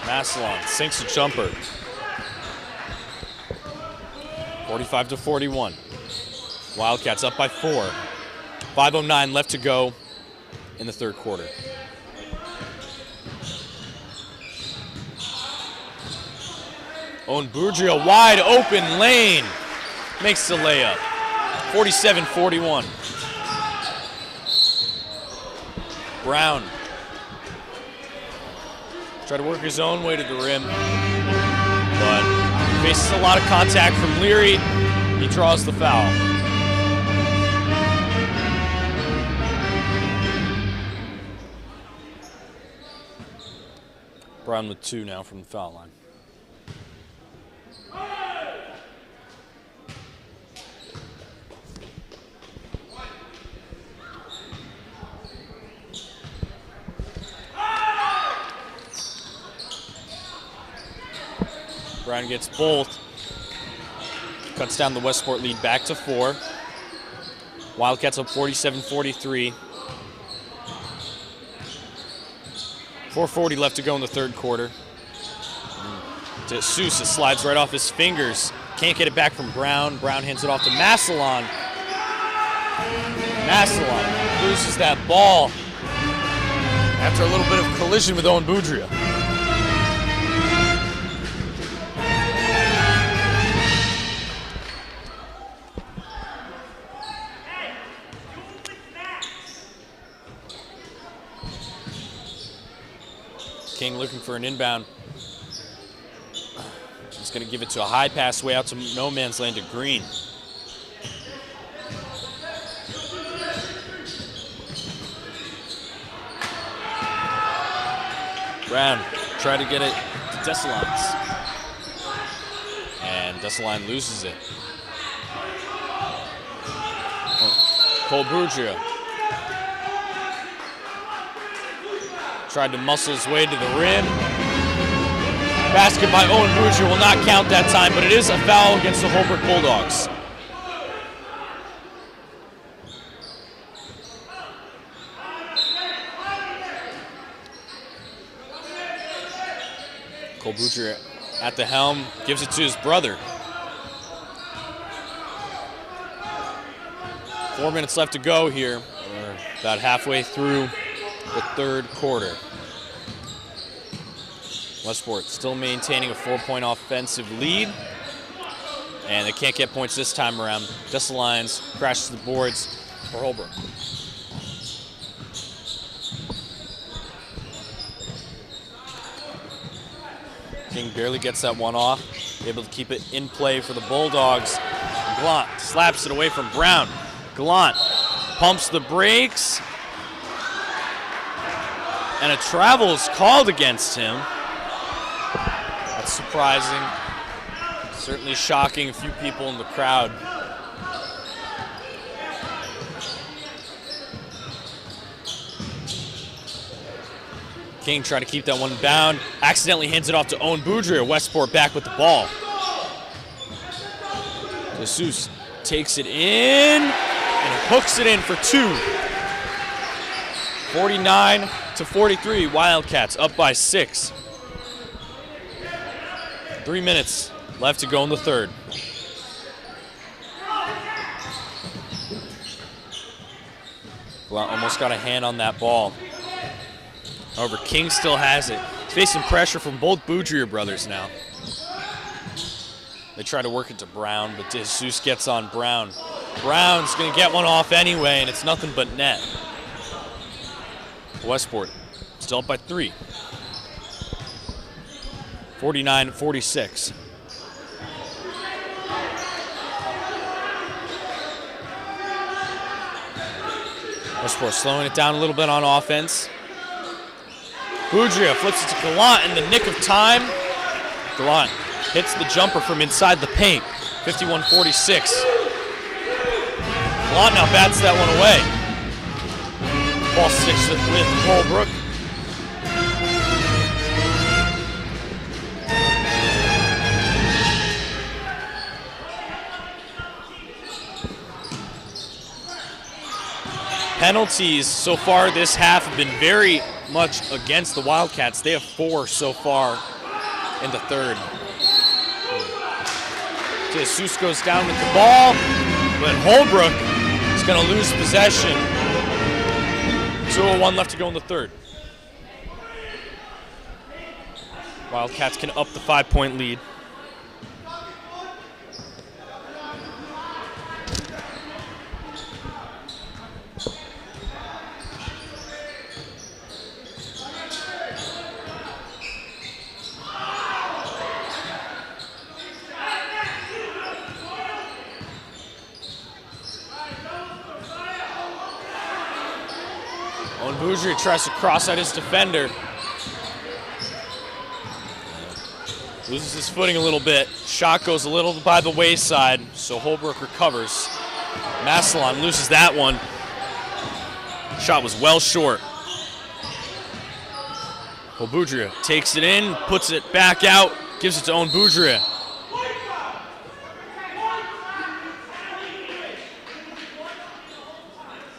Massillon sinks a jumper. 45-41. Wildcats up by 4. 5:09 left to go in the third quarter. Owen Boudria, wide open lane. Makes the layup. 47-41. Brown tried to work his own way to the rim, but faces a lot of contact from Leary. He draws the foul. Brown with 2 now from the foul line. Brown gets both. Cuts down the Westport lead back to 4. Wildcats up 47-43. 4:40 left to go in the third quarter. De Sousa slides right off his fingers. Can't get it back from Brown. Brown hands it off to Massillon. Massillon loses that ball after a little bit of collision with Owen Boudria. King looking for an inbound. He's going to give it to a high pass way out to no man's land to Green. Brown tried to get it to Dessalines. And Dessalines loses it. Cole Boudria tried to muscle his way to the rim. Basket by Owen Boudria will not count that time, but it is a foul against the Holbrook Bulldogs. Cole Boudreaux at the helm, gives it to his brother. 4 minutes left to go here. We're about halfway through the third quarter. Westport still maintaining a 4-point offensive lead. And they can't get points this time around. Just the lines, crashes the boards for Holbrook. King barely gets that one off. Able to keep it in play for the Bulldogs. Gallant slaps it away from Brown. Gallant pumps the brakes. And a travel is called against him. That's surprising. Certainly shocking a few people in the crowd. King trying to keep that one bound. Accidentally hands it off to Owen Boudreaux. Westport back with the ball. Jesus takes it in and hooks it in for two. 49-43. Wildcats up by 6. 3 minutes left to go in the third. Well, almost got a hand on that ball. However, King still has it. He's facing pressure from both Boudreaux brothers now. They try to work it to Brown, but Jesus gets on Brown. Brown's going to get one off anyway, and it's nothing but net. Westport still up by 3. 49-46. Westport slowing it down a little bit on offense. Boudreaux flips it to Gallant in the nick of time. Gallant hits the jumper from inside the paint. 51-46. Gallant now bats that one away. Ball sticks with Holbrook. Penalties so far this half have been very much against the Wildcats. They have 4 so far in the third. Jesus goes down with the ball, but Holbrook is going to lose possession. 2:01 left to go in the third. Wildcats can up the 5-point lead. Boudreaux tries to cross at his defender. Loses his footing a little bit. Shot goes a little by the wayside, so Holbrook recovers. Massillon loses that one. Shot was well short. Well, Boudreaux takes it in, puts it back out, gives it to Owen Boudreaux.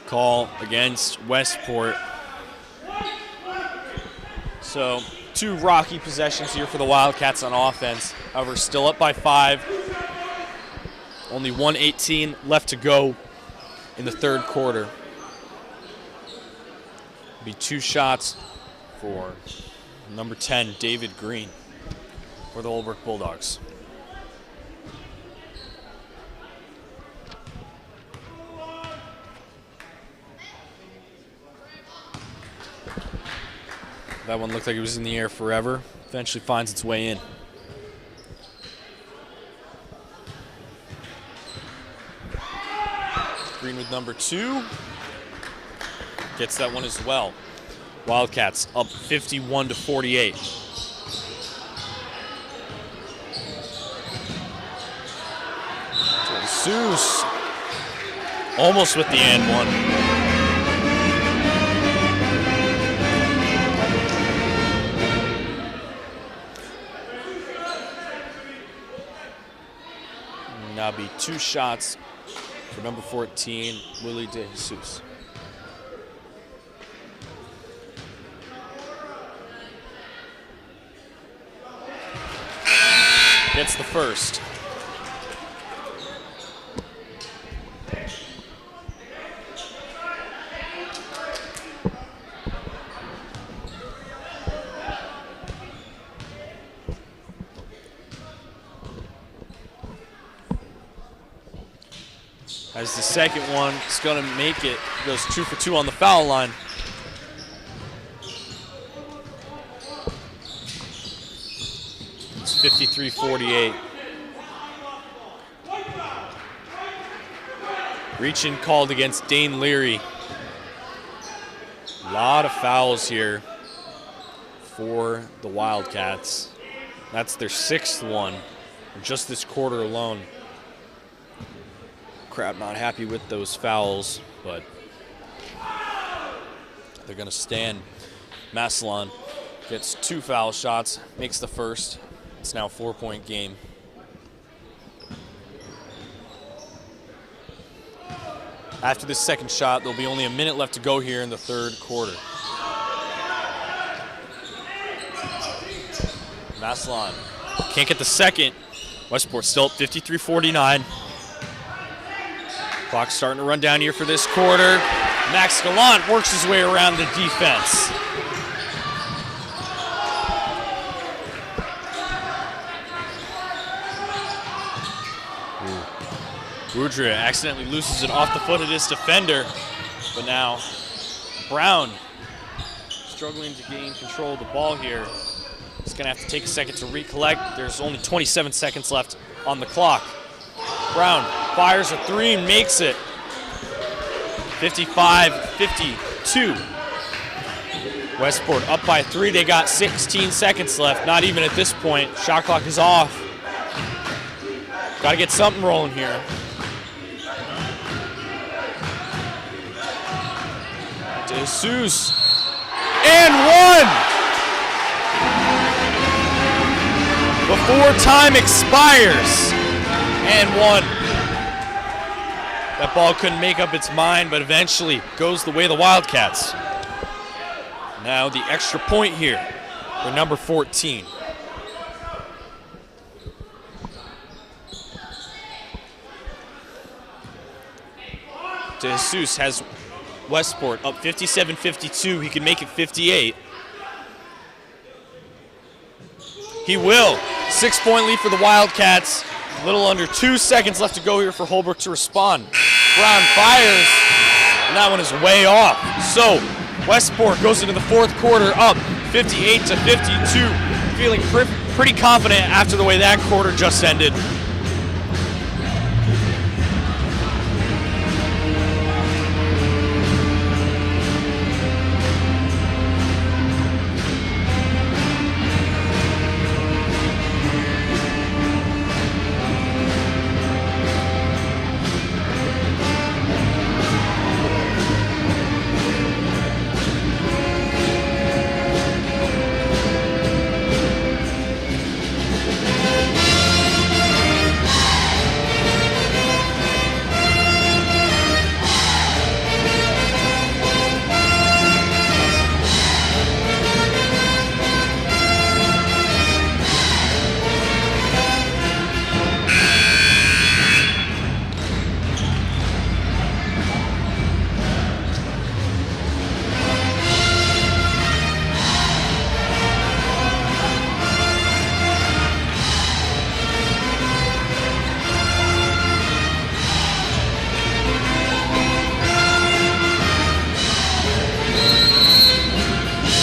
Call against Westport. So 2 rocky possessions here for the Wildcats on offense. However, still up by 5. Only 1:18 left to go in the third quarter. Be 2 shots for number 10, David Green, for the Holbrook Bulldogs. That one looked like it was in the air forever. Eventually finds its way in. Green with number 2. Gets that one as well. Wildcats up 51-48. Jesus almost with the and one. Now be 2 shots for number 14, Willie De Jesus. gets the first. As the second one is going to make it. Goes 2 for 2 on the foul line. It's 53-48. Reach-in called against Dane Leary. A lot of fouls here for the Wildcats. That's their 6th one, just this quarter alone. Crowd not happy with those fouls, but they're going to stand. Massillon gets 2 foul shots, makes the first. It's now a 4-point game. After this second shot, there'll be only a minute left to go here in the third quarter. Massillon can't get the second. Westport still up 53-49. Clock's starting to run down here for this quarter. Max Gallant works his way around the defense. Boudreaux accidentally loses it off the foot of this defender, but now Brown struggling to gain control of the ball here. He's going to have to take a second to recollect. There's only 27 seconds left on the clock. Brown fires a 3 and makes it. 55-52. Westport up by 3. They got 16 seconds left. Not even at this point. Shot clock is off. Got to get something rolling here. DeSuze. And 1! Before time expires. And 1. That ball couldn't make up its mind, but eventually goes the way of the Wildcats. Now the extra point here for number 14. DeSuze has Westport up 57-52. He can make it 58. He will. 6-point lead for the Wildcats. A little under 2 seconds left to go here for Holbrook to respond. Brown fires, and that one is way off. So Westport goes into the fourth quarter up 58-52, feeling pretty confident after the way that quarter just ended.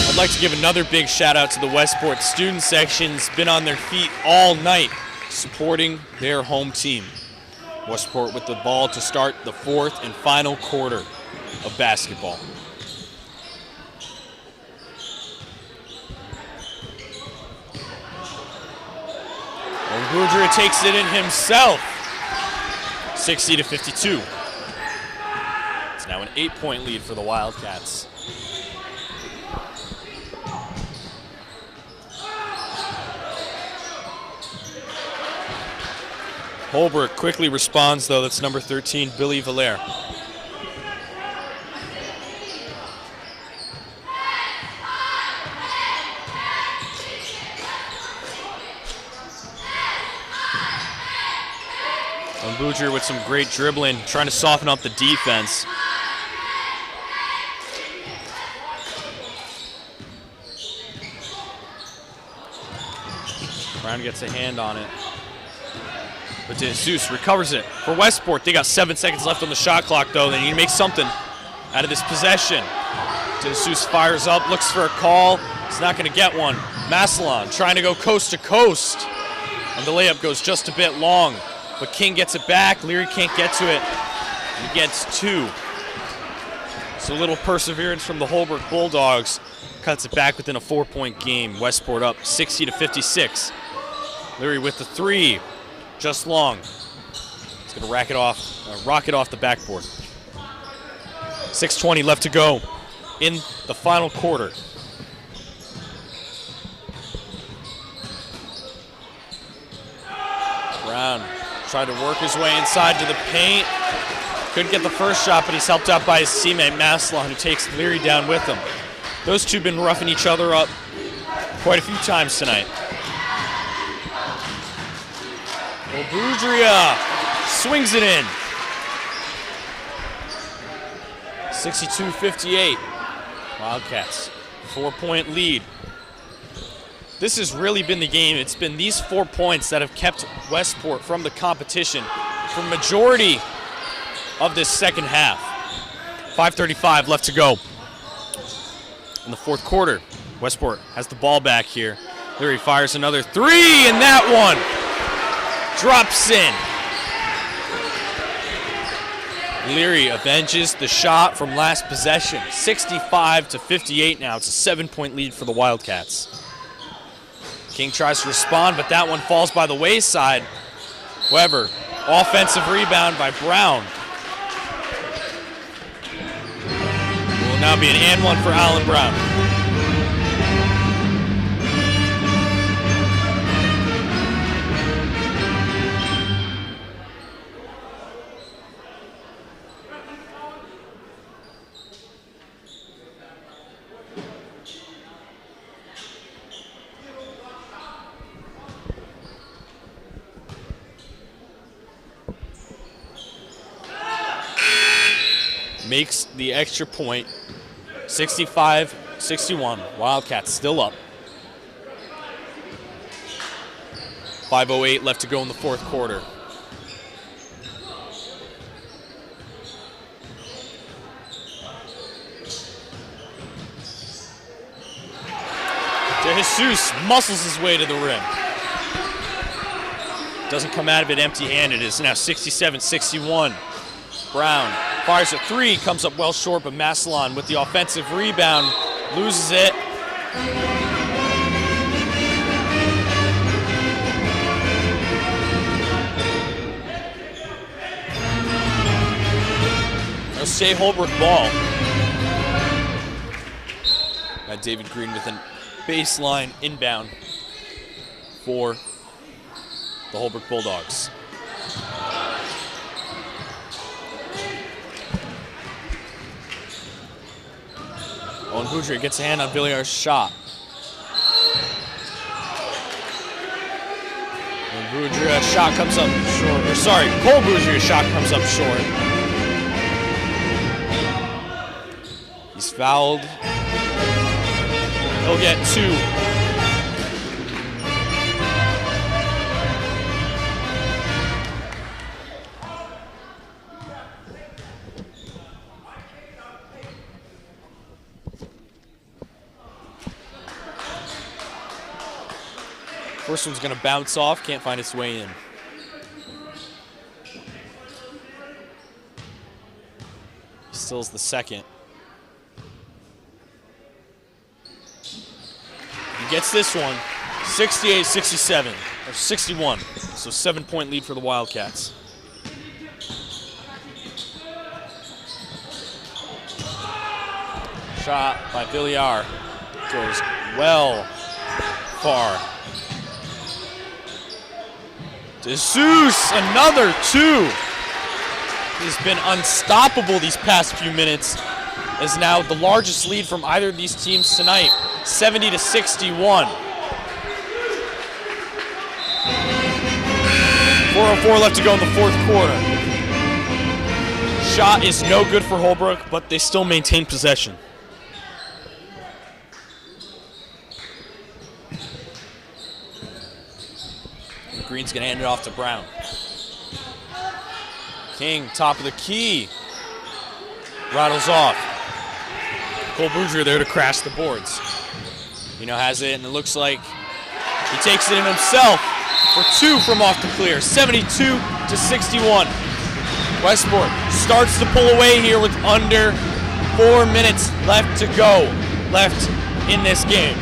I'd like to give another big shout out to the Westport student section. It's been on their feet all night supporting their home team. Westport with the ball to start the fourth and final quarter of basketball. And Boudreaux takes it in himself. 60-52. It's now an 8-point lead for the Wildcats. Holbrook quickly responds, though. That's number 13, Billy Valaire. Boudreaux with some great dribbling, trying to soften up the defense. Brown gets a hand on it. But Jesus recovers it for Westport. They got 7 seconds left on the shot clock, though. They need to make something out of this possession. Jesus fires up, looks for a call. He's not going to get one. Massillon trying to go coast to coast. And the layup goes just a bit long. But King gets it back. Leary can't get to it. He gets 2. So a little perseverance from the Holbrook Bulldogs cuts it back within a 4-point game. Westport up 60-56. Leary with the 3. Just long. He's going to rock it off the backboard. 6:20 left to go in the final quarter. Brown tried to work his way inside to the paint. Couldn't get the first shot, but he's helped out by his teammate Maslon, who takes Leary down with him. Those two have been roughing each other up quite a few times tonight. Boudreaux swings it in. 62-58. Wildcats, 4-point lead. This has really been the game. It's been these 4 points that have kept Westport from the competition for majority of this second half. 5:35 left to go in the fourth quarter. Westport has the ball back here. Leary fires another 3, and that one drops in. Leary avenges the shot from last possession. 65-58 now. It's a 7-point lead for the Wildcats. King tries to respond, but that one falls by the wayside. However, offensive rebound by Brown. It will now be an and one for Alan Brown. Makes the extra point. 65-61. Wildcats still up. 5:08 left to go in the fourth quarter. De Jesus muscles his way to the rim. Doesn't come out of it empty-handed. It's now 67-61. Brown fires a 3, comes up well short, but Massillon with the offensive rebound loses it. Now stay Holbrook ball. Got David Green with a baseline inbound for the Holbrook Bulldogs. Owen Boudreaux gets a hand on Villiers' shot. And Boudreaux's shot comes up short. Or sorry, Cole Boudreaux's shot comes up short. He's fouled. He'll get 2. First one's going to bounce off, can't find its way in. Still's the second. He gets this one, 68-67, or 61. So 7-point lead for the Wildcats. Shot by Villiers goes well far. Jesus, another 2. He's been unstoppable these past few minutes. Is now the largest lead from either of these teams tonight, 70-61. 4:04 left to go in the fourth quarter. Shot is no good for Holbrook, but they still maintain possession. Green's gonna hand it off to Brown. King, top of the key. Rattles off. Cole Boudria there to crash the boards. Has it, and it looks like he takes it in himself for two from off the clear. 72-61. Westport starts to pull away here with under 4 minutes left to go in this game.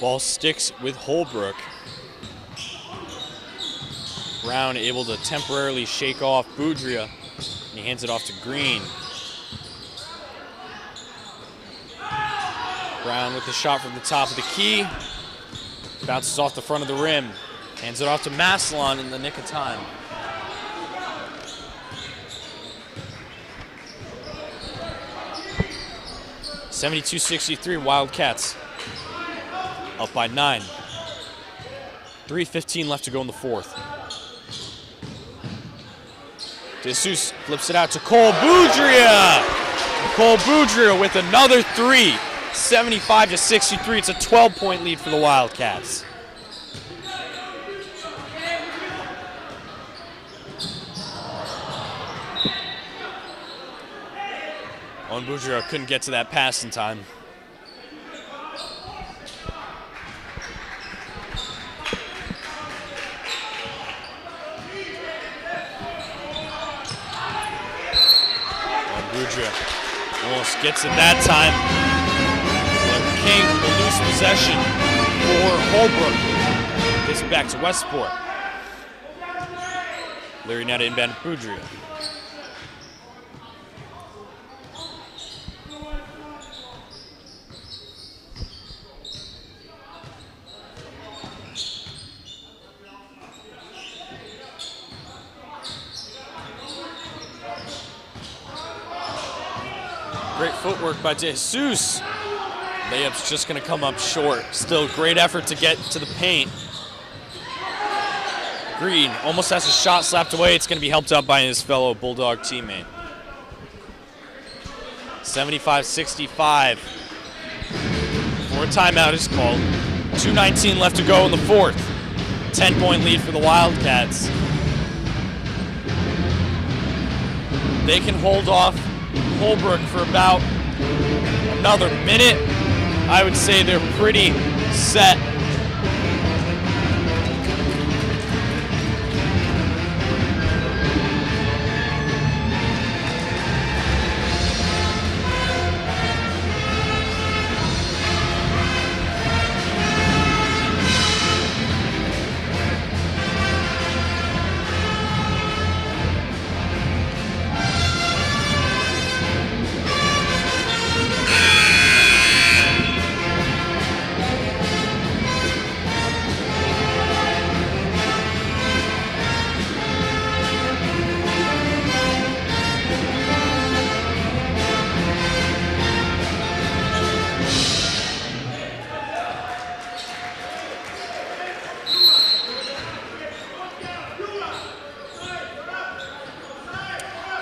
Ball sticks with Holbrook. Brown able to temporarily shake off Boudria, and he hands it off to Green. Brown with the shot from the top of the key. Bounces off the front of the rim. Hands it off to Maslon in the nick of time. (72-63) Wildcats up by 9. 3:15 left to go in the fourth. DeSuze flips it out to Cole Boudria. Cole Boudria with another three. 75-63. It's a 12-point lead for the Wildcats. Owen Boudria couldn't get to that pass in time. Almost gets it that time. But King will lose possession for Holbrook. Gets it back to Westport. Larry now to inbound Boudria. Great footwork by DeSuze. Layup's just going to come up short. Still great effort to get to the paint. Green almost has his shot slapped away. It's going to be helped out by his fellow Bulldog teammate. 75-65. Before a timeout is called. 2:19 left to go in the fourth. 10-point lead for the Wildcats. They can hold off Holbrook for about another minute. I would say they're pretty set.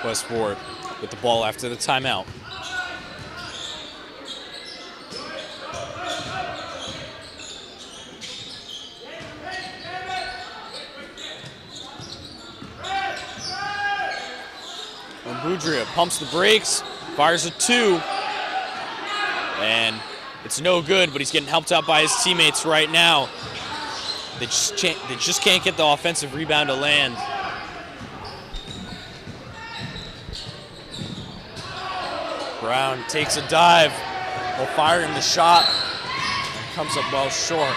Westport with the ball after the timeout. Boudria pumps the brakes, fires a 2, and it's no good, but he's getting helped out by his teammates right now. They just can't get the offensive rebound to land. Brown takes a dive while firing the shot. Comes up well short.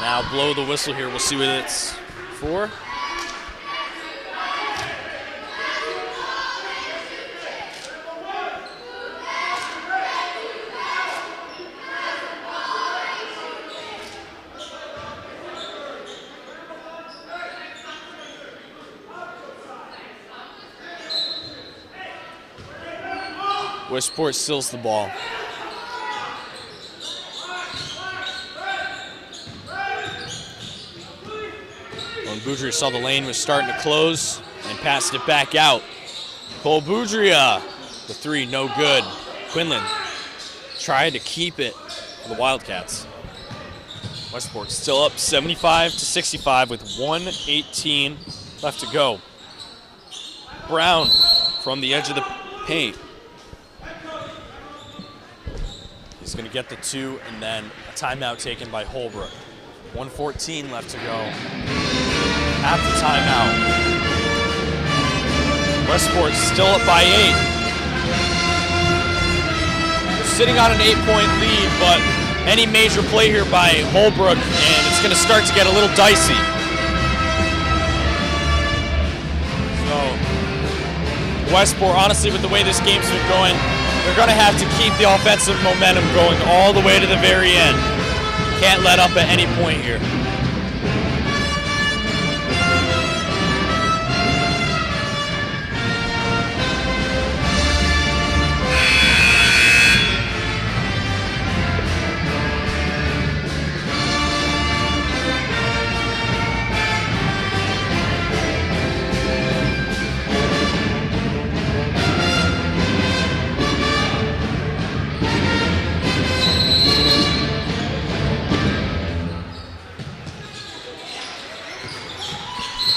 Now blow the whistle here. We'll see what it's for. Westport steals the ball. When Boudria saw the lane was starting to close and passed it back out. Cole Boudria, the 3, no good. Quinlan tried to keep it for the Wildcats. Westport still up 75-65 with 1:18 left to go. Brown from the edge of the paint. He's going to get the 2 and then a timeout taken by Holbrook. 1:14 left to go. At the timeout. Westport still up by 8. They're sitting on an 8-point lead, but any major play here by Holbrook, and it's going to start to get a little dicey. So, Westport, honestly, with the way this game's been going, they're going to have to keep the offensive momentum going all the way to the very end. Can't let up at any point here.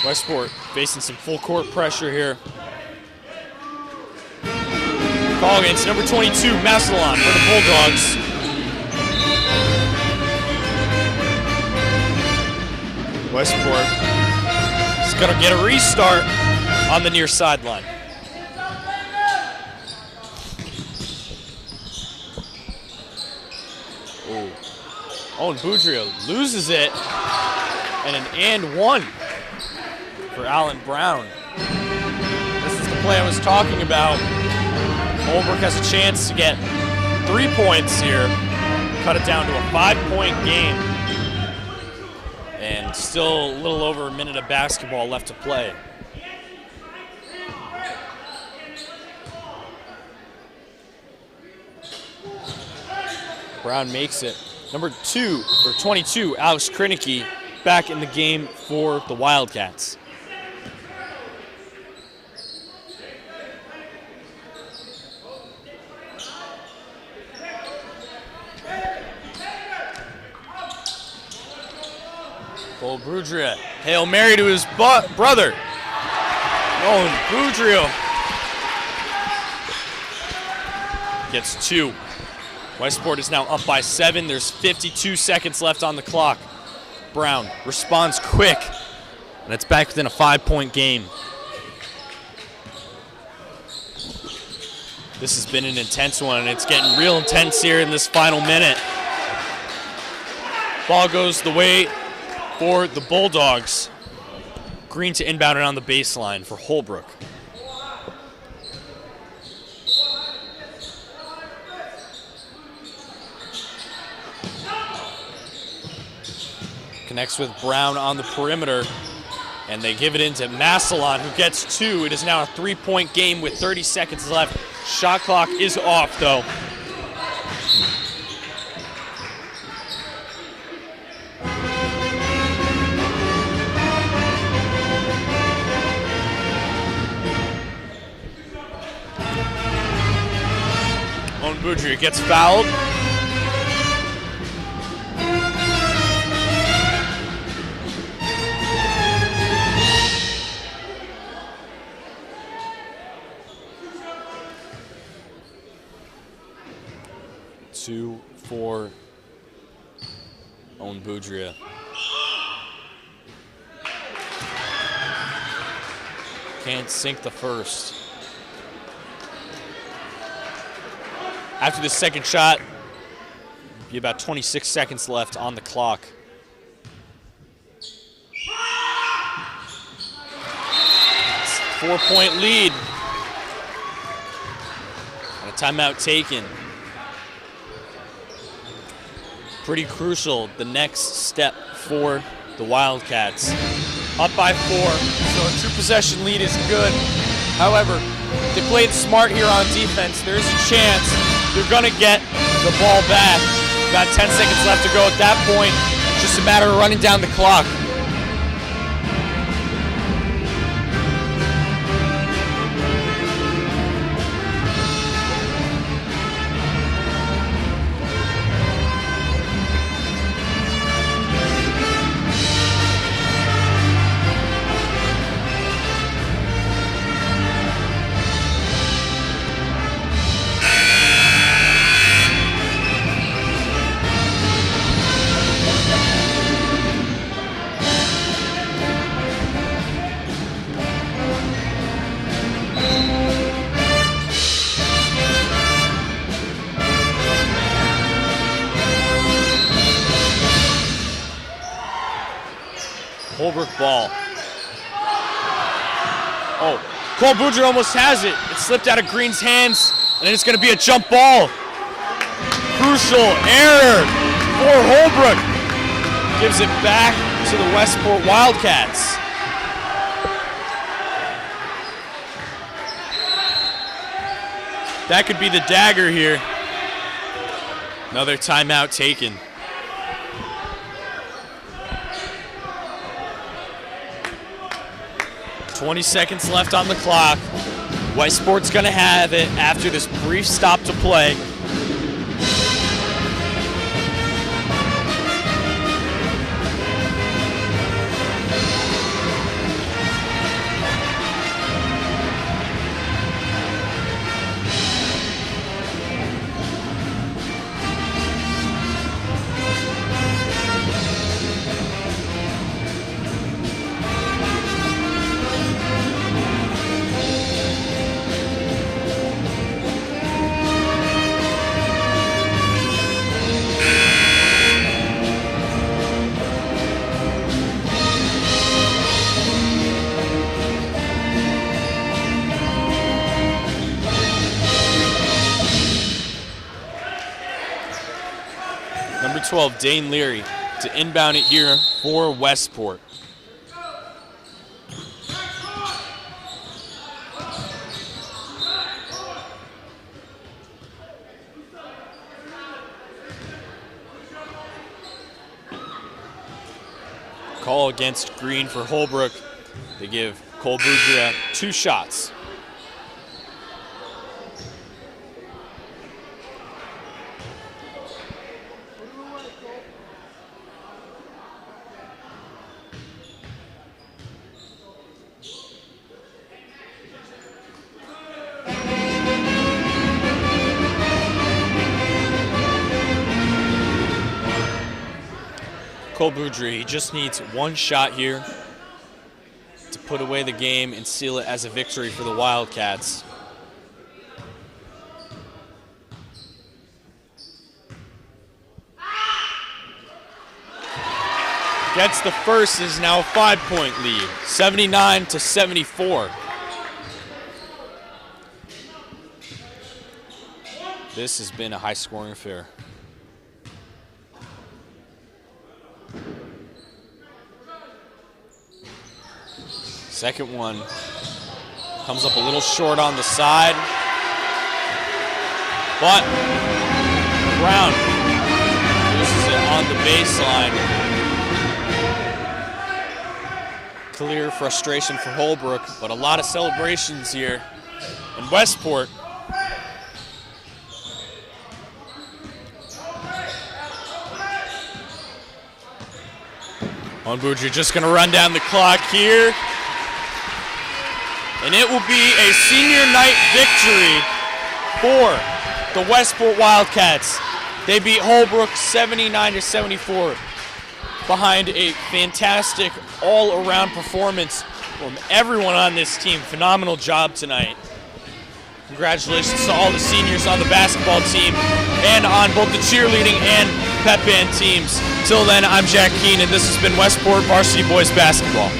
Westport facing some full court pressure here. Call against number 22, Massillon for the Bulldogs. Westport is going to get a restart on the near sideline. Oh, and Boudria loses it. And an and 1. For Allen Brown. This is the play I was talking about. Holbrook has a chance to get 3 points here, cut it down to a 5-point game, and still a little over a minute of basketball left to play. Brown makes it. Number 22, Alex Krinicki, back in the game for the Wildcats. Cole Boudria, Hail Mary to his brother. Oh, and Boudria gets 2. Westport is now up by 7. There's 52 seconds left on the clock. Brown responds quick, and it's back within a 5-point game. This has been an intense one, and it's getting real intense here in this final minute. Ball goes the way for the Bulldogs. Green to inbound it on the baseline for Holbrook. Connects with Brown on the perimeter, and they give it into Massillon, who gets 2. It is now a 3-point game with 30 seconds left. Shot clock is off, though. Boudria gets fouled. Two for Owen Boudria. Can't sink the first. After the second shot, be about 26 seconds left on the clock. It's a 4-point lead. And a timeout taken. Pretty crucial, the next step for the Wildcats. Up by 4, so a 2-possession lead is good. However, if they played smart here on defense, there's a chance they're gonna get the ball back. About 10 seconds left to go at that point. It's just a matter of running down the clock. Holbrook ball. Oh, Cole Boudria almost has it. It slipped out of Green's hands, and it's going to be a jump ball. Crucial error for Holbrook. Gives it back to the Westport Wildcats. That could be the dagger here. Another timeout taken. 20 seconds left on the clock. Westport's gonna have it after this brief stop to play. Number 12, Dane Leary, to inbound it here for Westport. Call against Green for Holbrook. They give Cole Boudria 2 shots. Cole Boudria, he just needs 1 shot here to put away the game and seal it as a victory for the Wildcats. Gets the first, is now a 5-point lead, 79-74. This has been a high-scoring affair. Second one comes up a little short on the side, but Brown loses it on the baseline. Clear frustration for Holbrook, but a lot of celebrations here in Westport. Bonboucher just going to run down the clock here. And it will be a senior night victory for the Westport Wildcats. They beat Holbrook 79-74 behind a fantastic all-around performance from everyone on this team. Phenomenal job tonight. Congratulations to all the seniors on the basketball team and on both the cheerleading and pep band teams. Till then, I'm Jack Keene, and this has been Westport Varsity Boys Basketball.